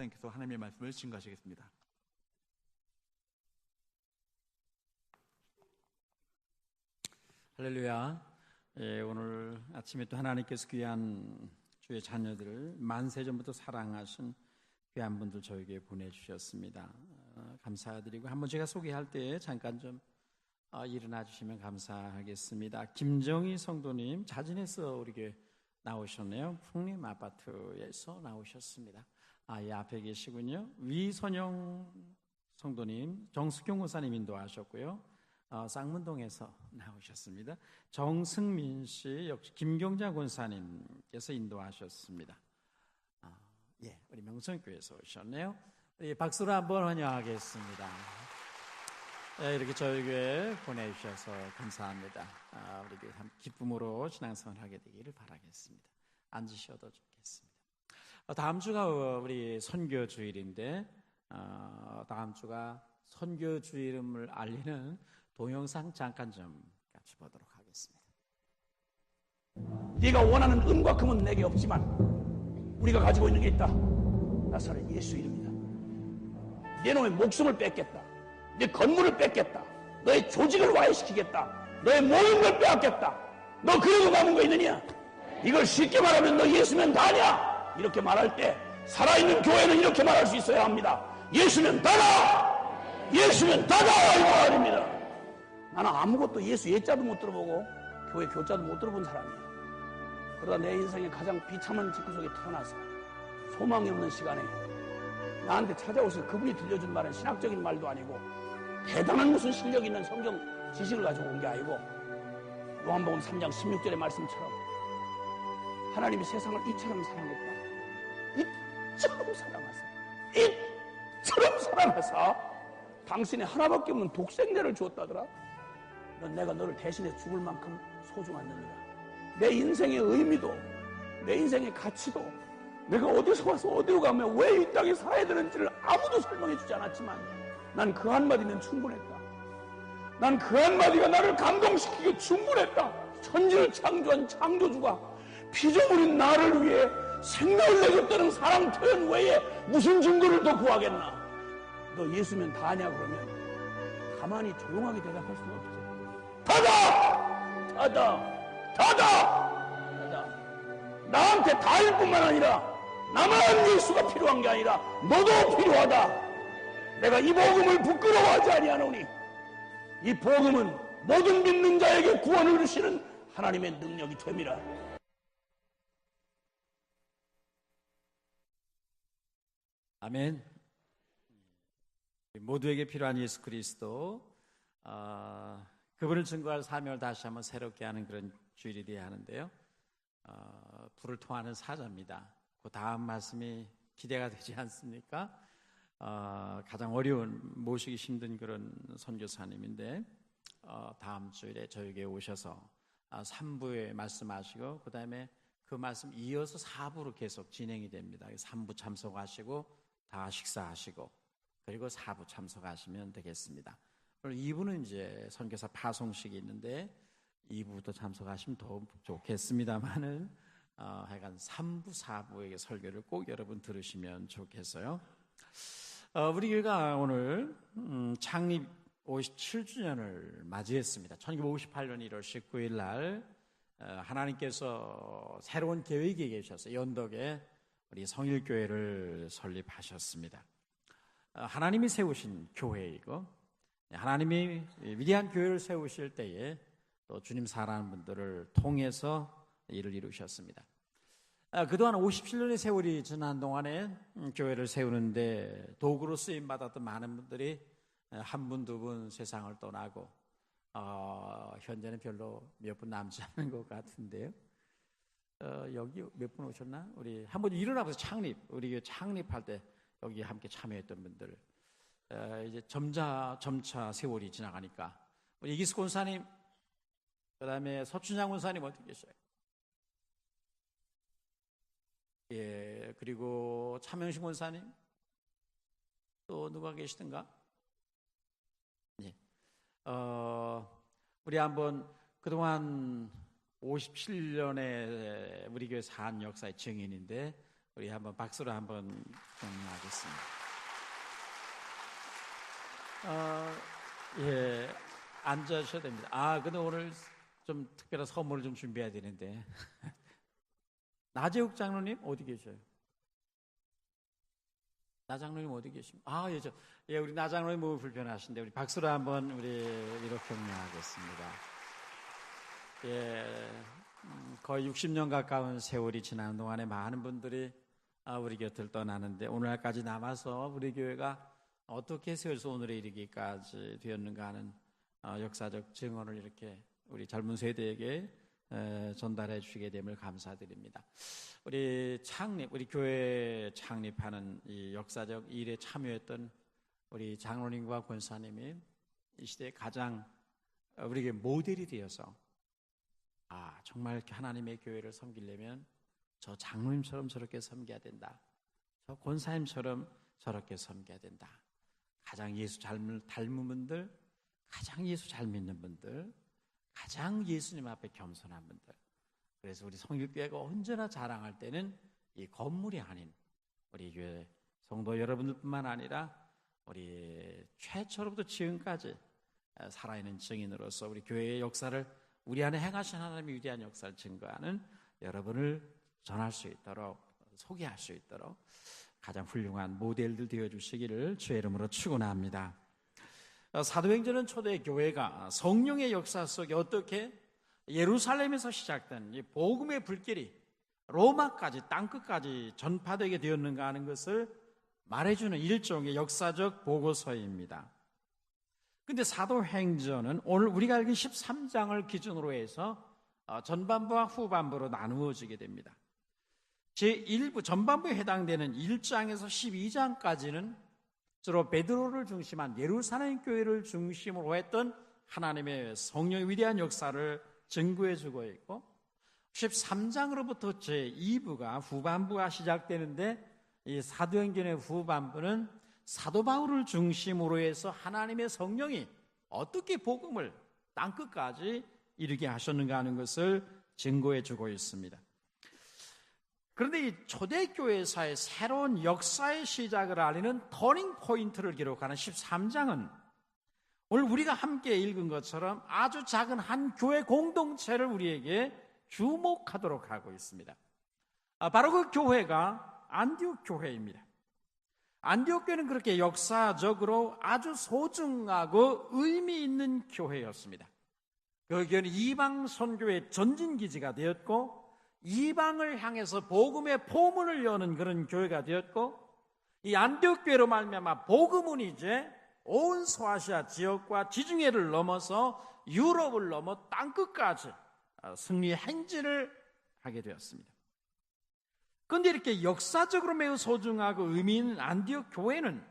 목사님께서 하나님의 말씀을 증거하시겠습니다. 할렐루야. 오늘 아침에 또 하나님께서 귀한 주의 자녀들을 만세전부터 사랑하신 귀한 분들 저에게 보내주셨습니다. 감사드리고 한번 제가 소개할 때 잠깐 좀 일어나 주시면 감사하겠습니다. 김정희 성도님 자진해서 우리 교회 나오셨네요. 풍림 아파트에서 나오셨습니다. 이 앞에 계시군요. 위선영 성도님, 정수경 목사님 인도하셨고요. 쌍문동에서 나오셨습니다. 정승민 씨, 역시 김경자 권사님께서 인도하셨습니다. 우리 명성교회에서 오셨네요. 박수로 한번 환영하겠습니다. 이렇게 저희 교회 보내주셔서 감사합니다. 우리 교회 기쁨으로 신앙생활을 하게 되기를 바라겠습니다. 앉으셔도 좋겠습니다. 다음 주가 우리 선교 주일인데 다음 주가 선교 주일임을 알리는 동영상 잠깐 좀 같이 보도록 하겠습니다. 네가 원하는 은과 금은 내게 없지만 우리가 가지고 있는 게 있다. 나사렛 예수 이름이다. 네 놈의 목숨을 뺏겠다. 네 건물을 뺏겠다. 너의 조직을 와해시키겠다. 너의 모든 걸 빼앗겠다. 너 그러고 남은 거 있느냐? 이걸 쉽게 말하면 너 예수면 다냐? 이렇게 말할 때 살아있는 교회는 이렇게 말할 수 있어야 합니다. 예수면 다다! 예수면 다다! 이 말입니다. 나는 아무것도 예수 예자도 못 들어보고 교회 교자도 못 들어본 사람이에요. 그러다 내 인생의 가장 비참한 직구 속에 태어나서 소망이 없는 시간에 나한테 찾아오셔서 그분이 들려준 말은 신학적인 말도 아니고 대단한 무슨 실력 있는 성경 지식을 가지고 온 게 아니고 요한복음 3장 16절의 말씀처럼 하나님이 세상을 이처럼 사랑했다. 이처럼 사랑하사 이처럼 사랑하사 당신의 하나밖에 없는 독생자를 주었다더라. 넌 내가 너를 대신해 죽을 만큼 소중한 놈이다. 내 인생의 의미도 내 인생의 가치도 내가 어디서 와서 어디로 가면 왜 이 땅에 살아야 되는지를 아무도 설명해 주지 않았지만 난 그 한마디는 충분했다. 난 그 한마디가 나를 감동시키기에 충분했다. 천지를 창조한 창조주가 피조물인 나를 위해 생명을 내줬다는 사랑 표현 외에 무슨 증거를 더 구하겠나. 너 예수면 다냐 그러면 가만히 조용하게 대답할 수가 없어. 다다! 다다! 다다! 다다! 나한테 다일 뿐만 아니라 나만 예수가 필요한 게 아니라 너도 필요하다. 내가 이 복음을 부끄러워하지 아니하노니 이 복음은 모든 믿는 자에게 구원을 주시는 하나님의 능력이 됨이라. 아멘. 모두에게 필요한 예수 그리스도, 그분을 증거할 사명을 다시 한번 새롭게 하는 그런 주일이 되어야 하는데요. 불을 통하는 사자입니다. 그 다음 말씀이 기대가 되지 않습니까? 가장 어려운, 모시기 힘든 그런 선교사님인데 다음 주일에 저에게 오셔서 3부에 말씀하시고 그 다음에 그 말씀 이어서 4부로 계속 진행이 됩니다. 3부 참석하시고 다 식사하시고 그리고 4부 참석하시면 되겠습니다. 오늘 2부는 이제 선교사 파송식이 있는데 2부도 참석하시면 더 좋겠습니다만은 하여간 3부, 4부의 설교를 꼭 여러분 들으시면 좋겠어요. 우리 교회가 오늘 창립 57주년을 맞이했습니다. 1958년 1월 19일 날 하나님께서 새로운 계획이 계셔서 연덕에 우리 성일교회를 설립하셨습니다. 하나님이 세우신 교회이고 하나님이 위대한 교회를 세우실 때에 또 주님 사랑하는 분들을 통해서 일을 이루셨습니다. 그동안 57년의 세월이 지난 동안에 교회를 세우는데 도구로 쓰임받았던 많은 분들이 한 분, 두 분 세상을 떠나고 현재는 별로 몇 분 남지 않은 것 같은데요. 여기 몇 분 오셨나? 우리 한번 일어나보세요. 우리 교회 창립할 때 여기 함께 참여했던 분들 이제 점차 세월이 지나가니까 우리 이기수 권사님, 그 다음에 서춘장 권사님 어떻게 계셔요? 예, 그리고 차명식 권사님 또 누가 계시던가? 예, 우리 한번 그동안 57년의 우리 교회 산 역사의 증인인데 우리 한번 박수로 한번 격려하겠습니다. 예, 앉으셔야 됩니다. 근데 오늘 좀 특별한 선물을 좀 준비해야 되는데. 나재욱 장로님 어디 계셔요? 나 장로님 어디 계십니까? 우리 나 장로님 몸이 불편하신데 우리 박수로 한번 우리 위로 격려하겠습니다. 거의 60년 가까운 세월이 지나는 동안에 많은 분들이 우리 곁을 떠나는데 오늘날까지 남아서 우리 교회가 어떻게 세워서 오늘에 이르기까지 되었는가 하는 역사적 증언을 이렇게 우리 젊은 세대에게 전달해 주시게 됨을 감사드립니다. 우리 교회 창립하는 이 역사적 일에 참여했던 우리 장로님과 권사님이 이 시대에 가장 우리에게 모델이 되어서 정말 하나님의 교회를 섬기려면 저 장로님처럼 저렇게 섬겨야 된다. 저 권사님처럼 저렇게 섬겨야 된다. 가장 예수 잘 닮은 분들, 가장 예수 잘 믿는 분들, 가장 예수님 앞에 겸손한 분들. 그래서 우리 성일교회가 언제나 자랑할 때는 이 건물이 아닌 우리 교회 성도 여러분들뿐만 아니라 우리 최초로부터 지금까지 살아있는 증인으로서 우리 교회의 역사를 우리 안에 행하신 하나님의 위대한 역사를 증거하는 여러분을 전할 수 있도록 소개할 수 있도록 가장 훌륭한 모델들 되어주시기를 주의 이름으로 축원합니다. 사도행전은 초대 교회가 성령의 역사 속에 어떻게 예루살렘에서 시작된 이 복음의 불길이 로마까지 땅끝까지 전파되게 되었는가 하는 것을 말해주는 일종의 역사적 보고서입니다. 근데 사도행전은 오늘 우리가 읽은 13장을 기준으로 해서 전반부와 후반부로 나누어지게 됩니다. 제1부 전반부에 해당되는 1장에서 12장까지는 주로 베드로를 중심한 예루살렘 교회를 중심으로 했던 하나님의 성령의 위대한 역사를 증거해주고 있고 13장으로부터 제2부가 후반부가 시작되는데 이 사도행전의 후반부는 사도 바울을 중심으로 해서 하나님의 성령이 어떻게 복음을 땅끝까지 이르게 하셨는가 하는 것을 증거해주고 있습니다. 그런데 이 초대교회사의 새로운 역사의 시작을 알리는 터닝 포인트를 기록하는 13장은 오늘 우리가 함께 읽은 것처럼 아주 작은 한 교회 공동체를 우리에게 주목하도록 하고 있습니다. 바로 그 교회가 안디옥 교회입니다. 안디옥 교회는 그렇게 역사적으로 아주 소중하고 의미 있는 교회였습니다. 그 교회는 이방 선교의 전진기지가 되었고 이방을 향해서 복음의 포문을 여는 그런 교회가 되었고 이 안디옥 교회로 말미암아 복음은 이제 온 소아시아 지역과 지중해를 넘어서 유럽을 넘어 땅끝까지 승리 행진을 하게 되었습니다. 그런데 이렇게 역사적으로 매우 소중하고 의미 있는 안디옥 교회는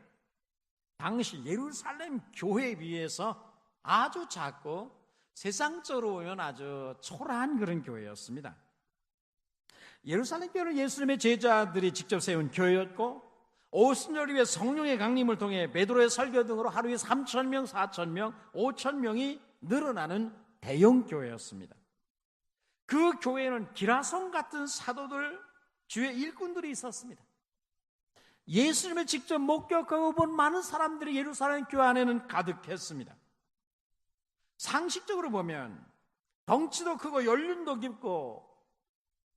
당시 예루살렘 교회에 비해서 아주 작고 세상적으로 보면 아주 초라한 그런 교회였습니다. 예루살렘 교회는 예수님의 제자들이 직접 세운 교회였고 오순절을 위해 성령의 강림을 통해 베드로의 설교 등으로 하루에 3,000명, 4,000명, 5,000명이 늘어나는 대형 교회였습니다. 그 교회에는 기라성 같은 사도들, 주의 일꾼들이 있었습니다. 예수님을 직접 목격하고 본 많은 사람들이 예루살렘 교회 안에는 가득했습니다. 상식적으로 보면 덩치도 크고 연륜도 깊고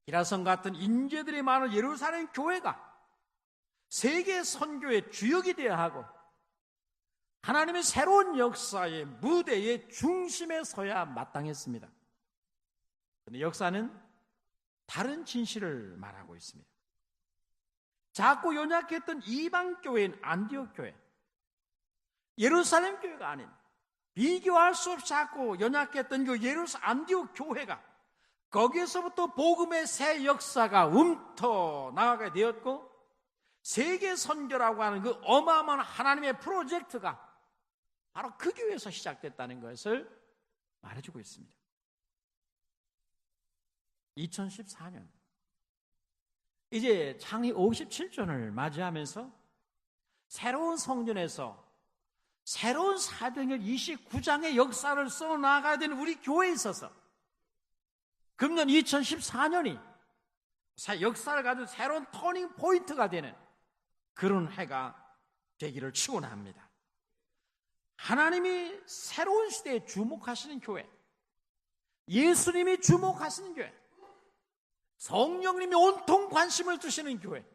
기라성 같은 인재들이 많은 예루살렘 교회가 세계 선교의 주역이 되어야 하고 하나님의 새로운 역사의 무대의 중심에 서야 마땅했습니다. 그런데 역사는 다른 진실을 말하고 있습니다. 작고 연약했던 이방 교회인 안디옥 교회, 예루살렘 교회가 아닌 비교할 수 없이 작고 연약했던 그 안디옥 교회가 거기에서부터 복음의 새 역사가 움터 나가게 되었고 세계 선교라고 하는 그 어마어마한 하나님의 프로젝트가 바로 그 교회에서 시작됐다는 것을 말해주고 있습니다. 2014년 이제 창립 57주년을 맞이하면서 새로운 성전에서 새로운 사도행전 29장의 역사를 써나가야 되는 우리 교회에 있어서 금년 2014년이 역사를 가진 새로운 터닝 포인트가 되는 그런 해가 되기를 축원합니다. 하나님이 새로운 시대에 주목하시는 교회, 예수님이 주목하시는 교회, 성령님이 온통 관심을 두시는 교회,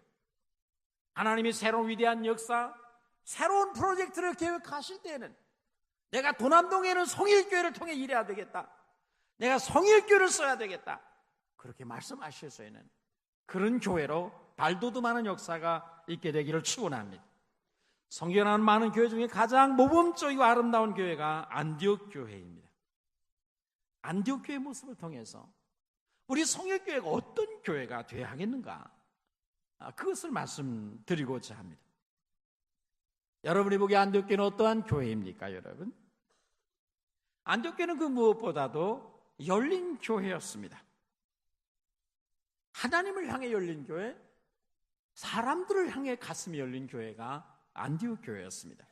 하나님이 새로운 위대한 역사, 새로운 프로젝트를 계획하실 때에는 내가 도남동에는 성일교회를 통해 일해야 되겠다, 내가 성일교회를 써야 되겠다, 그렇게 말씀하실 수 있는 그런 교회로 발돋움하는 역사가 있게 되기를 축원합니다. 성경하는 많은 교회 중에 가장 모범적이고 아름다운 교회가 안디옥 교회입니다. 안디옥 교회의 모습을 통해서 우리 성일교회가 어떤 교회가 되어야 하겠는가, 그것을 말씀드리고자 합니다. 여러분이 보기에 안디옥 교회는 어떠한 교회입니까, 여러분? 안디옥 교회는 그 무엇보다도 열린 교회였습니다. 하나님을 향해 열린 교회, 사람들을 향해 가슴이 열린 교회가 안디옥 교회였습니다.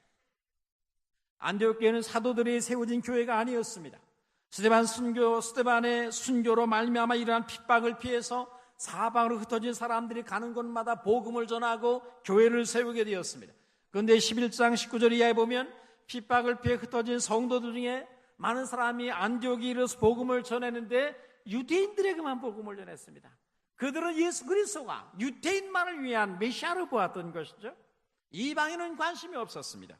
안디옥 교회는 사도들이 세워진 교회가 아니었습니다. 스데반의 순교로 말미암아 일어난 핍박을 피해서 사방으로 흩어진 사람들이 가는 곳마다 복음을 전하고 교회를 세우게 되었습니다. 그런데 11장 19절 이하에 보면 핍박을 피해 흩어진 성도들 중에 많은 사람이 안디옥에 이르러서 복음을 전했는데 유대인들에게만 복음을 전했습니다. 그들은 예수 그리스도가 유대인만을 위한 메시아로 보았던 것이죠. 이방인은 관심이 없었습니다.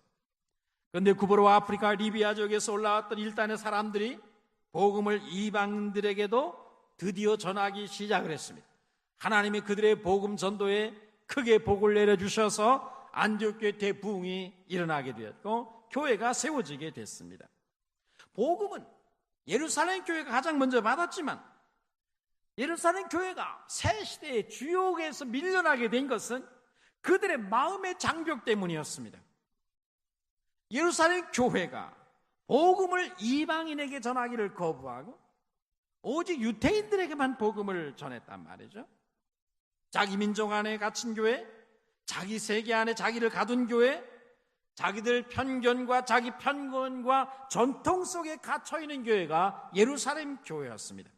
그런데 구브로와 아프리카 리비아 지역에서 올라왔던 일단의 사람들이 복음을 이방인들에게도 드디어 전하기 시작을 했습니다. 하나님이 그들의 복음 전도에 크게 복을 내려주셔서 안디옥 교회 대부흥이 일어나게 되었고 교회가 세워지게 됐습니다. 복음은 예루살렘 교회가 가장 먼저 받았지만 예루살렘 교회가 새 시대의 주역에서 밀려나게 된 것은 그들의 마음의 장벽 때문이었습니다. 예루살렘 교회가 복음을 이방인에게 전하기를 거부하고 오직 유대인들에게만 복음을 전했단 말이죠. 자기 민족 안에 갇힌 교회, 자기 세계 안에 자기를 가둔 교회, 자기들 편견과 자기 편견과 전통 속에 갇혀있는 교회가 예루살렘 교회였습니다.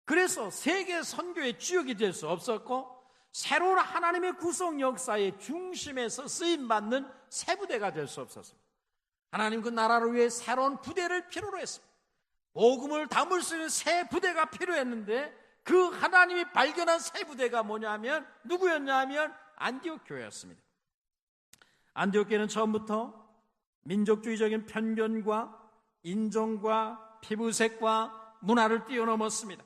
그래서 세계 선교의 주역이 될 수 없었고 새로운 하나님의 구속 역사의 중심에서 쓰임받는 새 부대가 될 수 없었습니다. 하나님 그 나라를 위해 새로운 부대를 필요로 했습니다. 복음을 담을 수 있는 새 부대가 필요했는데 그 하나님이 발견한 새 부대가 뭐냐면 누구였냐면 안디옥 교회였습니다. 안디옥 교회는 처음부터 민족주의적인 편견과 인종과 피부색과 문화를 뛰어넘었습니다.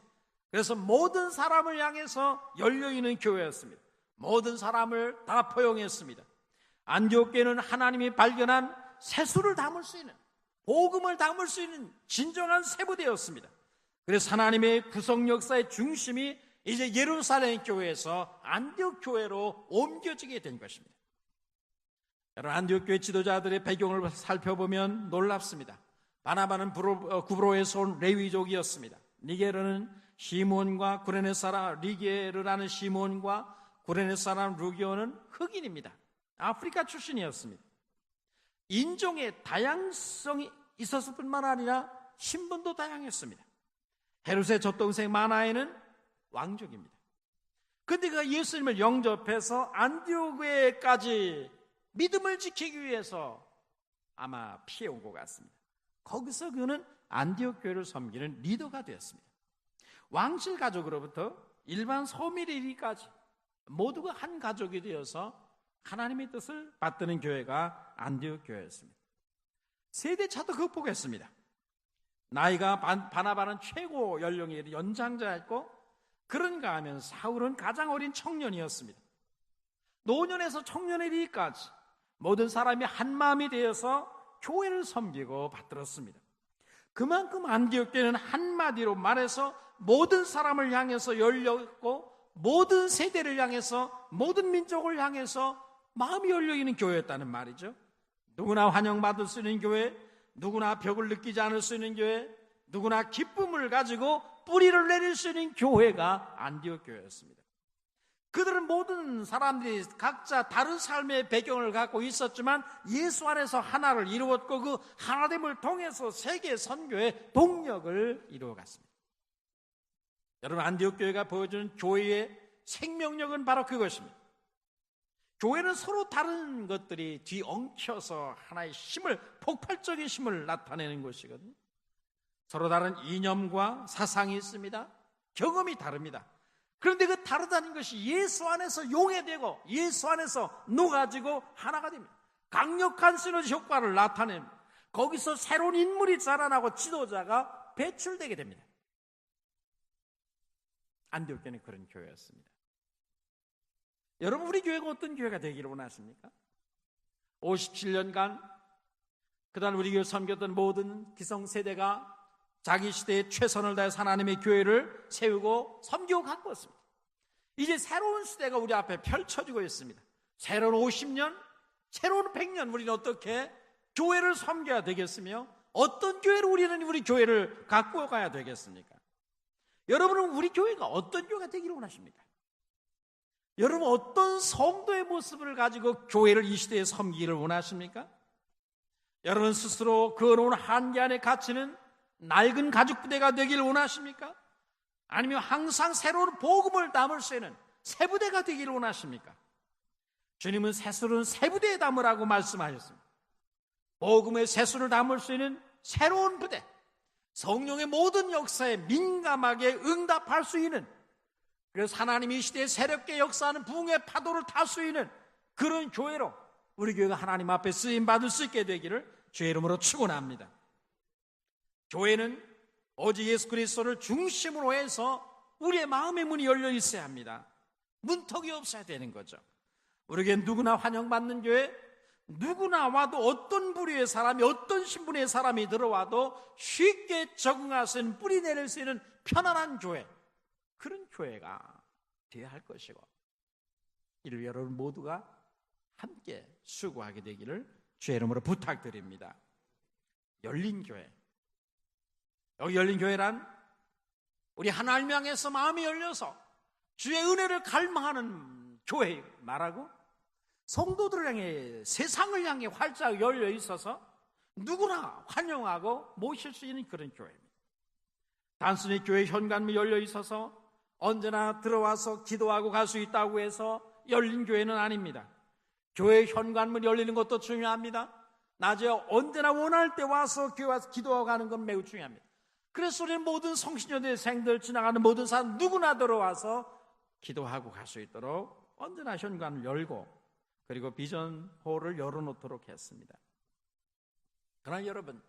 그래서 모든 사람을 향해서 열려있는 교회였습니다. 모든 사람을 다 포용했습니다. 안디옥 교회는 하나님이 발견한 세수를 담을 수 있는, 복음을 담을 수 있는 진정한 세부대였습니다. 그래서 하나님의 구속 역사의 중심이 이제 예루살렘 교회에서 안디옥 교회로 옮겨지게 된 것입니다. 여러분, 안디옥 교회 지도자들의 배경을 살펴보면 놀랍습니다. 바나바는 구브로에서 온 레위족이었습니다. 니게르는 시몬과 구레네 사람 리게르라는 시몬과 구레네 사람 루기오는 흑인입니다. 아프리카 출신이었습니다. 인종의 다양성이 있었을 뿐만 아니라 신분도 다양했습니다. 헤롯의 젖동생 마나에는 왕족입니다. 그런데 그가 예수님을 영접해서 안디옥에까지 믿음을 지키기 위해서 아마 피해온 것 같습니다. 거기서 그는 안디옥 교회를 섬기는 리더가 되었습니다. 왕실 가족으로부터 일반 소밀이리까지 모두가 한 가족이 되어서 하나님의 뜻을 받드는 교회가 안디옥 교회였습니다. 세대차도 극복했습니다. 나이가 바나바는 최고 연령의 연장자였고 그런가 하면 사울은 가장 어린 청년이었습니다. 노년에서 청년에 이르기까지 모든 사람이 한마음이 되어서 교회를 섬기고 받들었습니다. 그만큼 안디옥 교회는 한마디로 말해서 모든 사람을 향해서 열렸고 모든 세대를 향해서 모든 민족을 향해서 마음이 열려있는 교회였다는 말이죠. 누구나 환영받을 수 있는 교회, 누구나 벽을 느끼지 않을 수 있는 교회, 누구나 기쁨을 가지고 뿌리를 내릴 수 있는 교회가 안디옥 교회였습니다. 그들은 모든 사람들이 각자 다른 삶의 배경을 갖고 있었지만 예수 안에서 하나를 이루었고 그 하나됨을 통해서 세계 선교의 동력을 이루어갔습니다. 여러분, 안디옥 교회가 보여주는 교회의 생명력은 바로 그것입니다. 교회는 서로 다른 것들이 뒤엉켜서 하나의 힘을, 폭발적인 힘을 나타내는 것이거든요. 서로 다른 이념과 사상이 있습니다. 경험이 다릅니다. 그런데 그 다르다는 것이 예수 안에서 용해되고 예수 안에서 녹아지고 하나가 됩니다. 강력한 시너지 효과를 나타냅니다. 거기서 새로운 인물이 자라나고 지도자가 배출되게 됩니다. 안디옥교는 그런 교회였습니다. 여러분, 우리 교회가 어떤 교회가 되기를 원하십니까? 57년간 그동안 우리 교회 섬겼던 모든 기성세대가 자기 시대에 최선을 다해서 하나님의 교회를 세우고 섬기고 갖고 왔습니다. 이제 새로운 시대가 우리 앞에 펼쳐지고 있습니다. 새로운 50년, 새로운 100년 우리는 어떻게 교회를 섬겨야 되겠으며 어떤 교회로 우리는 우리 교회를 갖고 가야 되겠습니까? 여러분은 우리 교회가 어떤 교회가 되기를 원하십니까? 여러분, 어떤 성도의 모습을 가지고 교회를 이 시대에 섬기기를 원하십니까? 여러분 스스로 그어놓은 한계 안에 갇히는 낡은 가죽부대가 되기를 원하십니까? 아니면 항상 새로운 복음을 담을 수 있는 새부대가 되기를 원하십니까? 주님은 새술은 새부대에 담으라고 말씀하셨습니다. 복음의 새술을 담을 수 있는 새로운 부대, 성령의 모든 역사에 민감하게 응답할 수 있는, 그래서 하나님이 이 시대에 새롭게 역사하는 부흥의 파도를 탈 수 있는 그런 교회로 우리 교회가 하나님 앞에 쓰임받을 수 있게 되기를 주의 이름으로 축원합니다. 교회는 오직 예수 그리스도를 중심으로 해서 우리의 마음의 문이 열려 있어야 합니다. 문턱이 없어야 되는 거죠. 우리에게 누구나 환영받는 교회, 누구나 와도 어떤 부류의 사람이, 어떤 신분의 사람이 들어와도 쉽게 적응할 수 있는, 뿌리 내릴 수 있는 편안한 교회, 그런 교회가 되어야 할 것이고, 이를 여러분 모두가 함께 수고하게 되기를 주의 이름으로 부탁드립니다. 열린 교회, 여기 열린 교회란 우리 하나님 향해서 마음이 열려서 주의 은혜를 갈망하는 교회 말하고, 성도들을 향해, 세상을 향해 활짝 열려 있어서 누구나 환영하고 모실 수 있는 그런 교회입니다. 단순히 교회 현관문이 열려 있어서 언제나 들어와서 기도하고 갈 수 있다고 해서 열린 교회는 아닙니다. 교회 현관문이 열리는 것도 중요합니다. 낮에 언제나 원할 때 와서 교회 와서 기도하고 가는 건 매우 중요합니다. 그래서 우리는 모든 성신여대생들, 지나가는 모든 사람 누구나 들어와서 기도하고 갈 수 있도록 언제나 현관을 열고, 그리고 비전홀을 열어놓도록 했습니다. 그러나 여러분,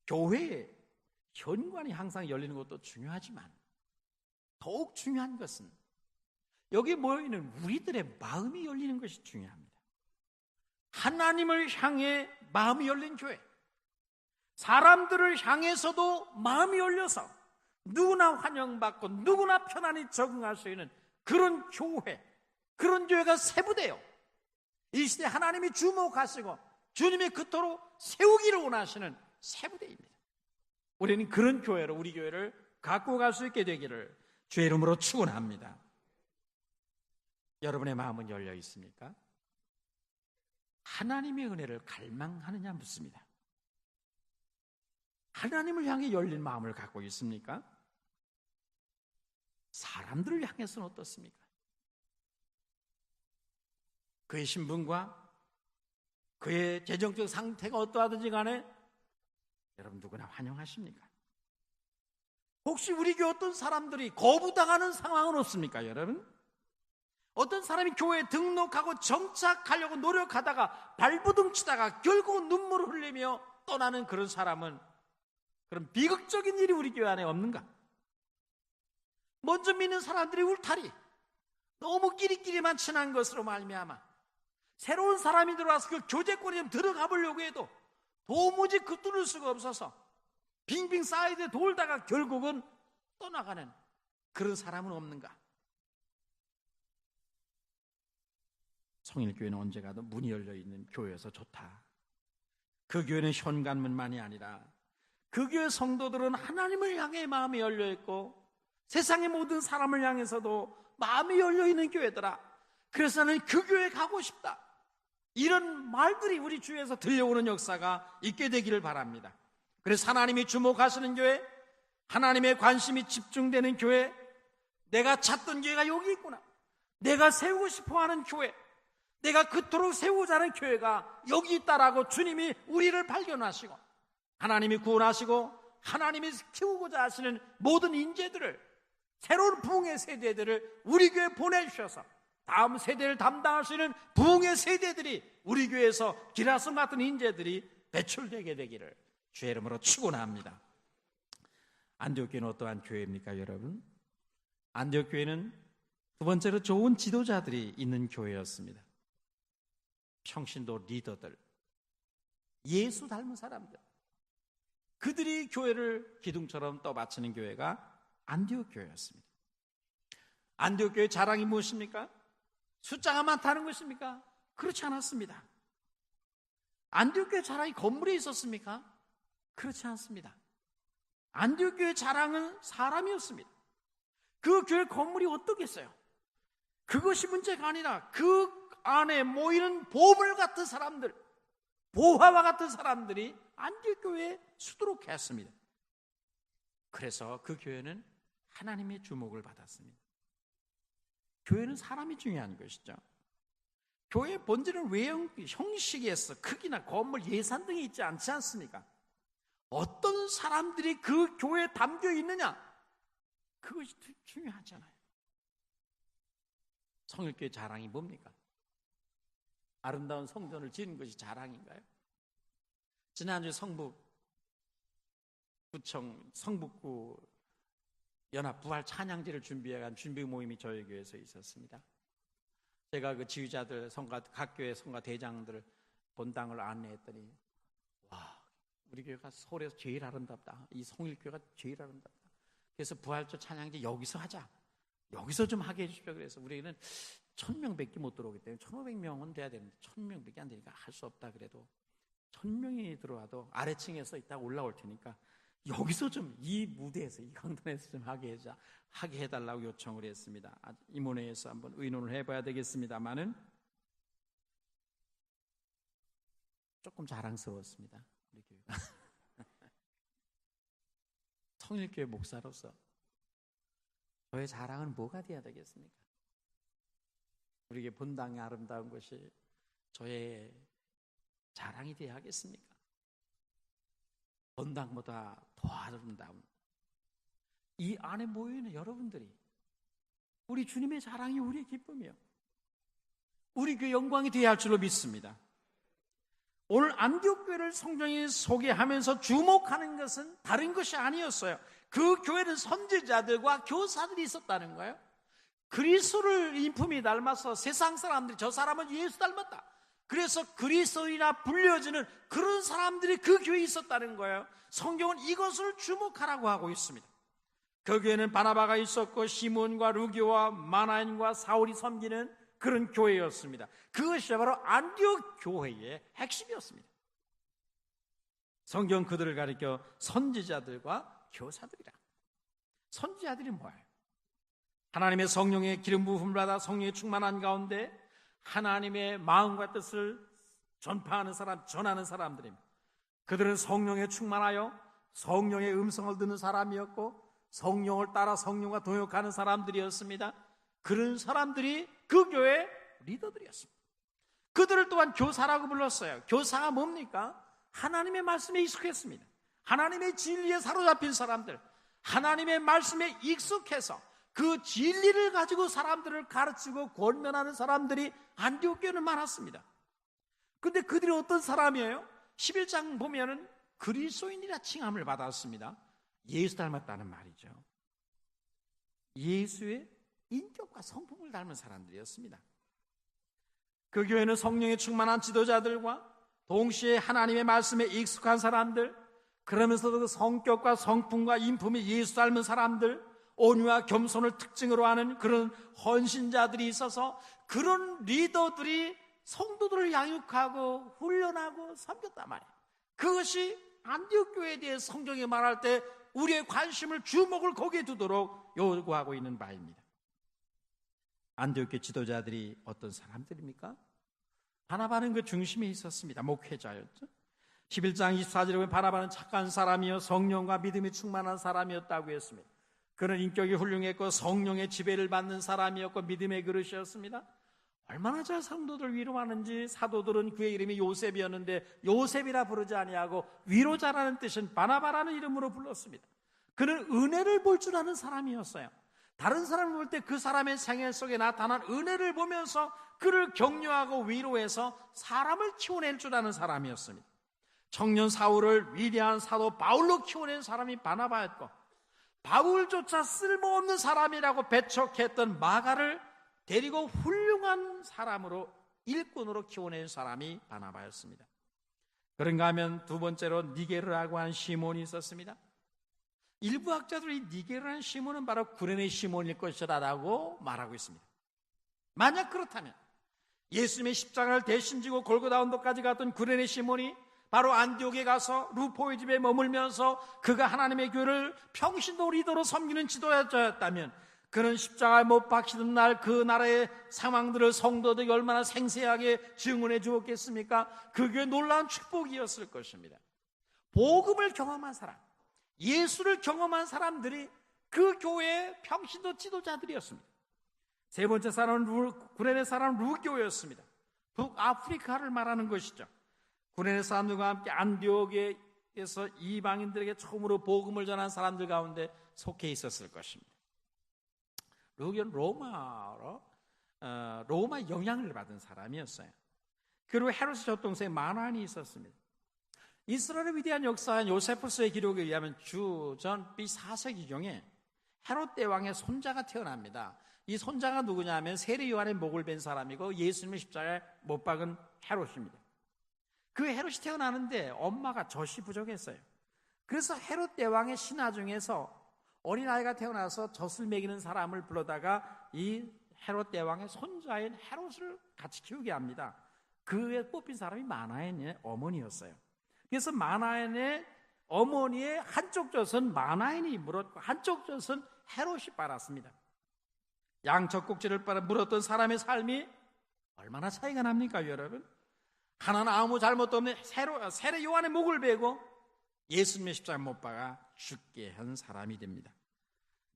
교회의 현관이 항상 열리는 것도 중요하지만 더욱 중요한 것은 여기 모여있는 우리들의 마음이 열리는 것이 중요합니다. 하나님을 향해 마음이 열린 교회, 사람들을 향해서도 마음이 열려서 누구나 환영받고 누구나 편안히 적응할 수 있는 그런 교회, 그런 교회가 세부대요. 이 시대에 하나님이 주목하시고 주님이 그토록 세우기를 원하시는 세부대입니다. 우리는 그런 교회로 우리 교회를 갖고 갈 수 있게 되기를 주의 이름으로 축원합니다. 여러분의 마음은 열려 있습니까? 하나님의 은혜를 갈망하느냐 묻습니다. 하나님을 향해 열린 마음을 갖고 있습니까? 사람들을 향해서는 어떻습니까? 그의 신분과 그의 재정적 상태가 어떠하든지 간에 여러분 누구나 환영하십니까? 혹시 우리 교회 어떤 사람들이 거부당하는 상황은 없습니까, 여러분? 어떤 사람이 교회에 등록하고 정착하려고 노력하다가 발버둥 치다가 결국 눈물을 흘리며 떠나는 그런 사람은, 그런 비극적인 일이 우리 교회 안에 없는가? 먼저 믿는 사람들이 울타리, 너무 끼리끼리만 친한 것으로 말미암아 새로운 사람이 들어와서 그 교제권에 좀 들어가 보려고 해도 도무지 그 뚫을 수가 없어서 빙빙 사이드에 돌다가 결국은 떠나가는 그런 사람은 없는가? 성일교회는 언제 가도 문이 열려 있는 교회여서 좋다. 그 교회는 현관문만이 아니라 그 교회 성도들은 하나님을 향해 마음이 열려 있고 세상의 모든 사람을 향해서도 마음이 열려 있는 교회더라. 그래서 나는 그 교회에 가고 싶다. 이런 말들이 우리 주위에서 들려오는 역사가 있게 되기를 바랍니다. 그래서 하나님이 주목하시는 교회, 하나님의 관심이 집중되는 교회, 내가 찾던 교회가 여기 있구나. 내가 세우고 싶어하는 교회, 내가 그토록 세우고자 하는 교회가 여기 있다라고 주님이 우리를 발견하시고 하나님이 구원하시고 하나님이 키우고자 하시는 모든 인재들을, 새로운 부흥의 세대들을 우리 교회에 보내주셔서 다음 세대를 담당하시는 부흥의 세대들이 우리 교회에서 기라성 같은 인재들이 배출되게 되기를 주의 이름으로 축원합니다. 안디옥 교회는 어떠한 교회입니까, 여러분? 안디옥 교회는 두 번째로 좋은 지도자들이 있는 교회였습니다. 평신도 리더들, 예수 닮은 사람들, 그들이 교회를 기둥처럼 떠받치는 교회가 안디옥 교회였습니다. 안디옥 교회의 자랑이 무엇입니까? 숫자가 많다는 것입니까? 그렇지 않았습니다. 안디옥 교회 자랑이 건물에 있었습니까? 그렇지 않습니다. 안디옥 교회 자랑은 사람이었습니다. 그 교회 건물이 어떻겠어요? 그것이 문제가 아니라 그 안에 모이는 보물 같은 사람들, 보화와 같은 사람들이 안디옥 교회에 수두룩 했습니다. 그래서 그 교회는 하나님의 주목을 받았습니다. 교회는 사람이 중요한 것이죠. 교회의 본질은 외형, 형식에서 크기나 건물, 예산 등이 있지 않지 않습니까? 어떤 사람들이 그 교회에 담겨 있느냐, 그것이 중요하잖아요. 성일교회 자랑이 뭡니까? 아름다운 성전을 지은 것이 자랑인가요? 지난주에 성북구 연합 부활 찬양제를 준비해간 준비 모임이 저희 교회에서 있었습니다. 제가 그 지휘자들, 각 교회 성가 대장들을 본당을 안내했더니, 와, 우리 교회가 서울에서 제일 아름답다. 이 성일교회가 제일 아름답다. 그래서 부활절 찬양제 여기서 하자. 여기서 좀 하게 해주십시오. 그래서 우리는 1000명밖에 못 들어오기 때문에 1500명은 돼야 되는데 1000명밖에 안 되니까 할 수 없다. 그래도 1000명이 들어와도 아래층에서 이따 올라올 테니까 여기서 좀 이 무대에서, 이 강단에서 좀 하게 해달라고 요청을 했습니다. 임원회에서 한번 의논을 해봐야 되겠습니다만은 조금 자랑스러웠습니다. 우리 교회가. 성일교회 목사로서 저의 자랑은 뭐가 돼야 되겠습니까? 우리에게 본당이 아름다운 것이 저의 자랑이 돼야 하겠습니까? 본당보다 더 아름다운 이 안에 모여있는 여러분들이 우리 주님의 자랑이 우리의 기쁨이요, 우리 교회 영광이 되어야 할 줄로 믿습니다. 오늘 안디옥 교회를 성경이 소개하면서 주목하는 것은 다른 것이 아니었어요. 그 교회는 선지자들과 교사들이 있었다는 거예요. 그리스도를 인품이 닮아서 세상 사람들이 저 사람은 예수 닮았다, 그래서 그리스도인이라 불려지는 그런 사람들이 그 교회에 있었다는 거예요. 성경은 이것을 주목하라고 하고 있습니다. 그 교회는 바나바가 있었고 시몬과 루기오와 마나인과 사울이 섬기는 그런 교회였습니다. 그것이 바로 안디옥 교회의 핵심이었습니다. 성경 그들을 가리켜 선지자들과 교사들이라. 선지자들이 뭐예요? 하나님의 성령의 기름 부음을 받아 성령에 충만한 가운데 하나님의 마음과 뜻을 전파하는 사람, 전하는 사람들입니다. 그들은 성령에 충만하여 성령의 음성을 듣는 사람이었고 성령을 따라 성령과 동역하는 사람들이었습니다. 그런 사람들이 그 교회의 리더들이었습니다. 그들을 또한 교사라고 불렀어요. 교사가 뭡니까? 하나님의 말씀에 익숙했습니다. 하나님의 진리에 사로잡힌 사람들, 하나님의 말씀에 익숙해서 그 진리를 가지고 사람들을 가르치고 권면하는 사람들이 안디옥 교회는 많았습니다. 근데 그들이 어떤 사람이에요? 11장 보면은 그리스도인이라 칭함을 받았습니다. 예수 닮았다는 말이죠. 예수의 인격과 성품을 닮은 사람들이었습니다. 그 교회는 성령에 충만한 지도자들과 동시에 하나님의 말씀에 익숙한 사람들, 그러면서도 그 성격과 성품과 인품이 예수 닮은 사람들, 온유와 겸손을 특징으로 하는 그런 헌신자들이 있어서 그런 리더들이 성도들을 양육하고 훈련하고 섬겼단 말이에요. 그것이 안디옥 교회에 대해 성경이 말할 때 우리의 관심을, 주목을 거기에 두도록 요구하고 있는 바입니다. 안디옥 교회 지도자들이 어떤 사람들입니까? 바나바는 그 중심에 있었습니다. 목회자였죠. 11장 24절에 보면 바나바는 착한 사람이요 성령과 믿음이 충만한 사람이었다고 했습니다. 그는 인격이 훌륭했고 성령의 지배를 받는 사람이었고 믿음의 그릇이었습니다. 얼마나 잘 성도들 위로하는지 사도들은 그의 이름이 요셉이었는데 요셉이라 부르지 아니하고 위로자라는 뜻은 바나바라는 이름으로 불렀습니다. 그는 은혜를 볼 줄 아는 사람이었어요. 다른 사람을 볼 때 그 사람의 생애 속에 나타난 은혜를 보면서 그를 격려하고 위로해서 사람을 키워낼 줄 아는 사람이었습니다. 청년 사울을 위대한 사도 바울로 키워낸 사람이 바나바였고, 바울조차 쓸모없는 사람이라고 배척했던 마가를 데리고 훌륭한 사람으로, 일꾼으로 키워낸 사람이 바나바였습니다. 그런가 하면 두 번째로 니게르라고 하는 시몬이 있었습니다. 일부 학자들이 니게르라는 시몬은 바로 구레네 시몬일 것이라고 말하고 있습니다. 만약 그렇다면 예수님의 십자가를 대신 지고 골고다 언덕까지 갔던 구레네 시몬이 바로 안디옥에 가서 루포의 집에 머물면서 그가 하나님의 교회를 평신도 리더로 섬기는 지도자였다면, 그는 십자가에 못 박히던 날 그 나라의 상황들을 성도들이 얼마나 생생하게 증언해 주었겠습니까? 그게 놀라운 축복이었을 것입니다. 복음을 경험한 사람, 예수를 경험한 사람들이 그 교회의 평신도 지도자들이었습니다. 세 번째 사람은 구레네 사람 루교였습니다. 북아프리카를 말하는 것이죠. 구레네 사람들과 함께 안디옥에서 이방인들에게 처음으로 복음을 전한 사람들 가운데 속해 있었을 것입니다. 루교는 로마 영향을 받은 사람이었어요. 그리고 헤롯의 젖동생 마난이 있었습니다. 이스라엘의 위대한 역사인 요세푸스의 기록에 의하면 주전 B4세기경에 헤롯 대왕의 손자가 태어납니다. 이 손자가 누구냐 하면 세례 요한의 목을 벤 사람이고 예수님의 십자가에 못 박은 헤롯입니다. 그 헤롯이 태어나는데 엄마가 젖이 부족했어요. 그래서 헤롯 대왕의 신하 중에서 어린아이가 태어나서 젖을 먹이는 사람을 불러다가 이 헤롯 대왕의 손자인 헤롯을 같이 키우게 합니다. 그에 뽑힌 사람이 마나엔의 어머니였어요. 그래서 마나엔의 어머니의 한쪽 젖은 마나엔이 물었고 한쪽 젖은 헤롯이 빨았습니다. 양쪽 꼭지를 물었던 사람의 삶이 얼마나 차이가 납니까, 여러분? 하나는 아무 잘못도 없는 세례 요한의 목을 베고 예수님의 십자가 못 박아 죽게 한 사람이 됩니다.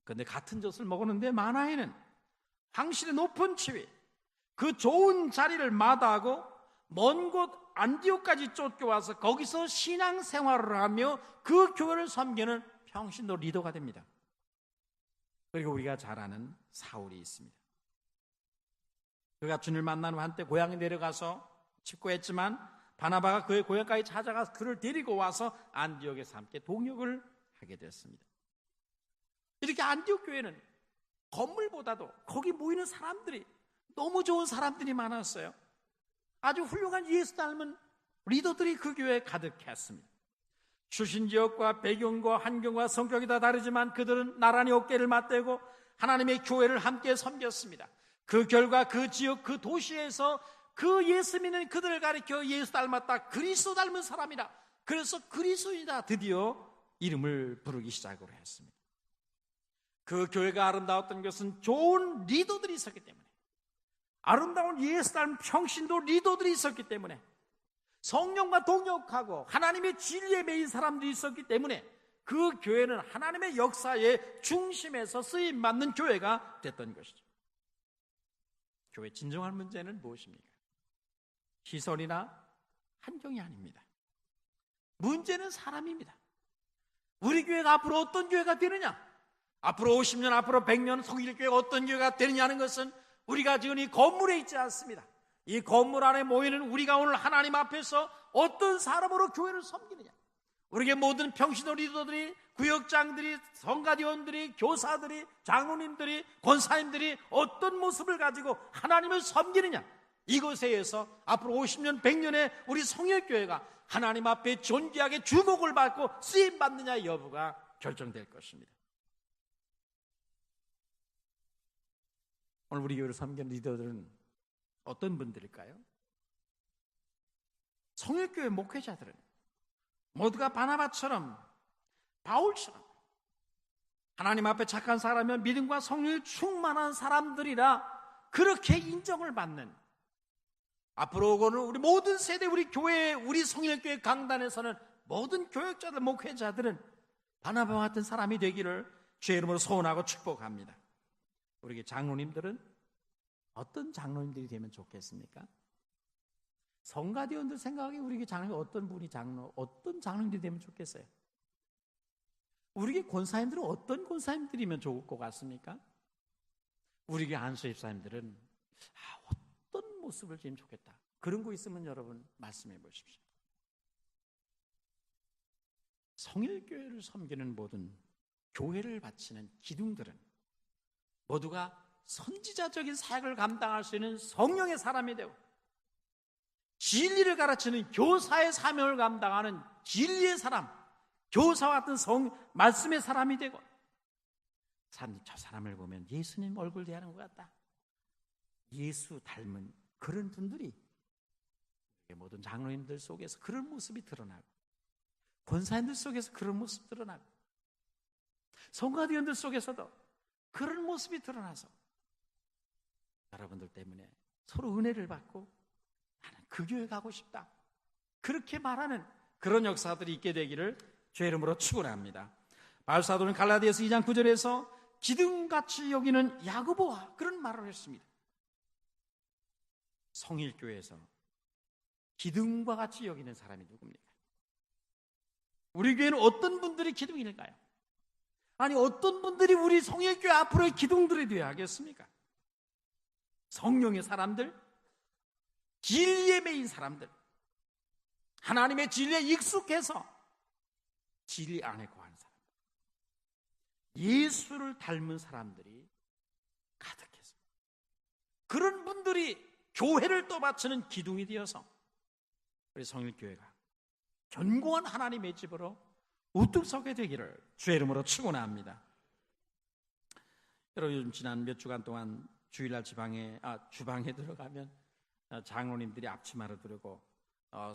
그런데 같은 젖을 먹었는데 마나에는 황실의 높은 지위, 그 좋은 자리를 마다하고 먼 곳 안디옥까지 쫓겨와서 거기서 신앙생활을 하며 그 교회를 섬기는 평신도 리더가 됩니다. 그리고 우리가 잘 아는 사울이 있습니다. 그가 주님을 만난 후 한때 고향에 내려가서 직고했지만 바나바가 그의 고향까지 찾아가서 그를 데리고 와서 안디옥에서 함께 동역을 하게 됐습니다. 이렇게 안디옥 교회는 건물보다도 거기 모이는 사람들이 너무 좋은 사람들이 많았어요. 아주 훌륭한 예수 닮은 리더들이 그 교회에 가득했습니다. 출신 지역과 배경과 환경과 성격이 다 다르지만 그들은 나란히 어깨를 맞대고 하나님의 교회를 함께 섬겼습니다. 그 결과 그 지역 그 도시에서 그 예수 믿는 그들을 가리켜 예수 닮았다, 그리스도 닮은 사람이라, 그래서 그리스도이다 드디어 이름을 부르기 시작을 했습니다. 그 교회가 아름다웠던 것은 좋은 리더들이 있었기 때문에, 아름다운 예수 닮은 평신도 리더들이 있었기 때문에, 성령과 동역하고 하나님의 진리에 매인 사람들이 있었기 때문에 그 교회는 하나님의 역사의 중심에서 쓰임받는 교회가 됐던 것이죠. 교회 진정한 문제는 무엇입니까? 시설이나 환경이 아닙니다. 문제는 사람입니다. 우리 교회가 앞으로 어떤 교회가 되느냐, 앞으로 50년, 앞으로 100년 성일교회가 어떤 교회가 되느냐는 것은 우리가 지은 이 건물에 있지 않습니다. 이 건물 안에 모이는 우리가 오늘 하나님 앞에서 어떤 사람으로 교회를 섬기느냐, 우리의 모든 평신도 리더들이, 구역장들이, 성가대원들이, 교사들이, 장로님들이, 권사님들이 어떤 모습을 가지고 하나님을 섬기느냐, 이것에 의해서 앞으로 50년, 100년에 우리 성일교회가 하나님 앞에 존귀하게 주목을 받고 쓰임받느냐 여부가 결정될 것입니다. 오늘 우리 교회를 섬기는 리더들은 어떤 분들일까요? 성일교회 목회자들은 모두가 바나바처럼, 바울처럼 하나님 앞에 착한 사람이면 믿음과 성령이 충만한 사람들이라 그렇게 인정을 받는, 앞으로 오고는 우리 모든 세대, 우리 교회, 우리 성일교회 강단에서는 모든 교역자들, 목회자들은 바나바와 같은 사람이 되기를 주의 이름으로 소원하고 축복합니다. 우리 장로님들은 어떤 장로님들이 되면 좋겠습니까? 성가대원들 생각하기에 우리 장로님 어떤 분이 어떤 장로님들이 되면 좋겠어요? 우리 권사님들은 어떤 권사님들이면 좋을 것 같습니까? 우리 안수 집사님들은 어떤 모습을 지으면 좋겠다. 그런 거 있으면 여러분 말씀해 보십시오. 성일교회를 섬기는 모든 교회를 바치는 기둥들은 모두가 선지자적인 사역을 감당할 수 있는 성령의 사람이 되고 진리를 가르치는 교사의 사명을 감당하는 진리의 사람, 교사와 같은 말씀의 사람이 되고 사람들이 저 사람을 보면 예수님 얼굴 대하는 것 같다. 예수 닮은 그런 분들이 모든 장로님들 속에서 그런 모습이 드러나고 권사님들 속에서 그런 모습이 드러나고 성가대원들 속에서도 그런 모습이 드러나서 여러분들 때문에 서로 은혜를 받고 나는 그 교회 가고 싶다. 그렇게 말하는 그런 역사들이 있게 되기를 주의 이름으로 축원합니다. 바울 사도는 갈라디아서 2장 9절에서 기둥같이 여기는 야고보와 그런 말을 했습니다. 성일교회에서 기둥과 같이 여기는 사람이 누굽니까? 우리 교회는 어떤 분들이 기둥일까요? 아니 어떤 분들이 우리 성일교회 앞으로의 기둥들이 되어야 하겠습니까? 성령의 사람들, 진리에 매인 사람들, 하나님의 진리에 익숙해서 진리 안에 거하는 사람들, 예수를 닮은 사람들이 가득해서 그런 분들이 교회를 떠받치는 기둥이 되어서 우리 성일교회가 견고한 하나님의 집으로 우뚝 서게 되기를 주의 이름으로 축원합니다. 여러분 요즘 지난 몇 주간 동안 주일날 주방에 들어가면 장로님들이 앞치마를 두르고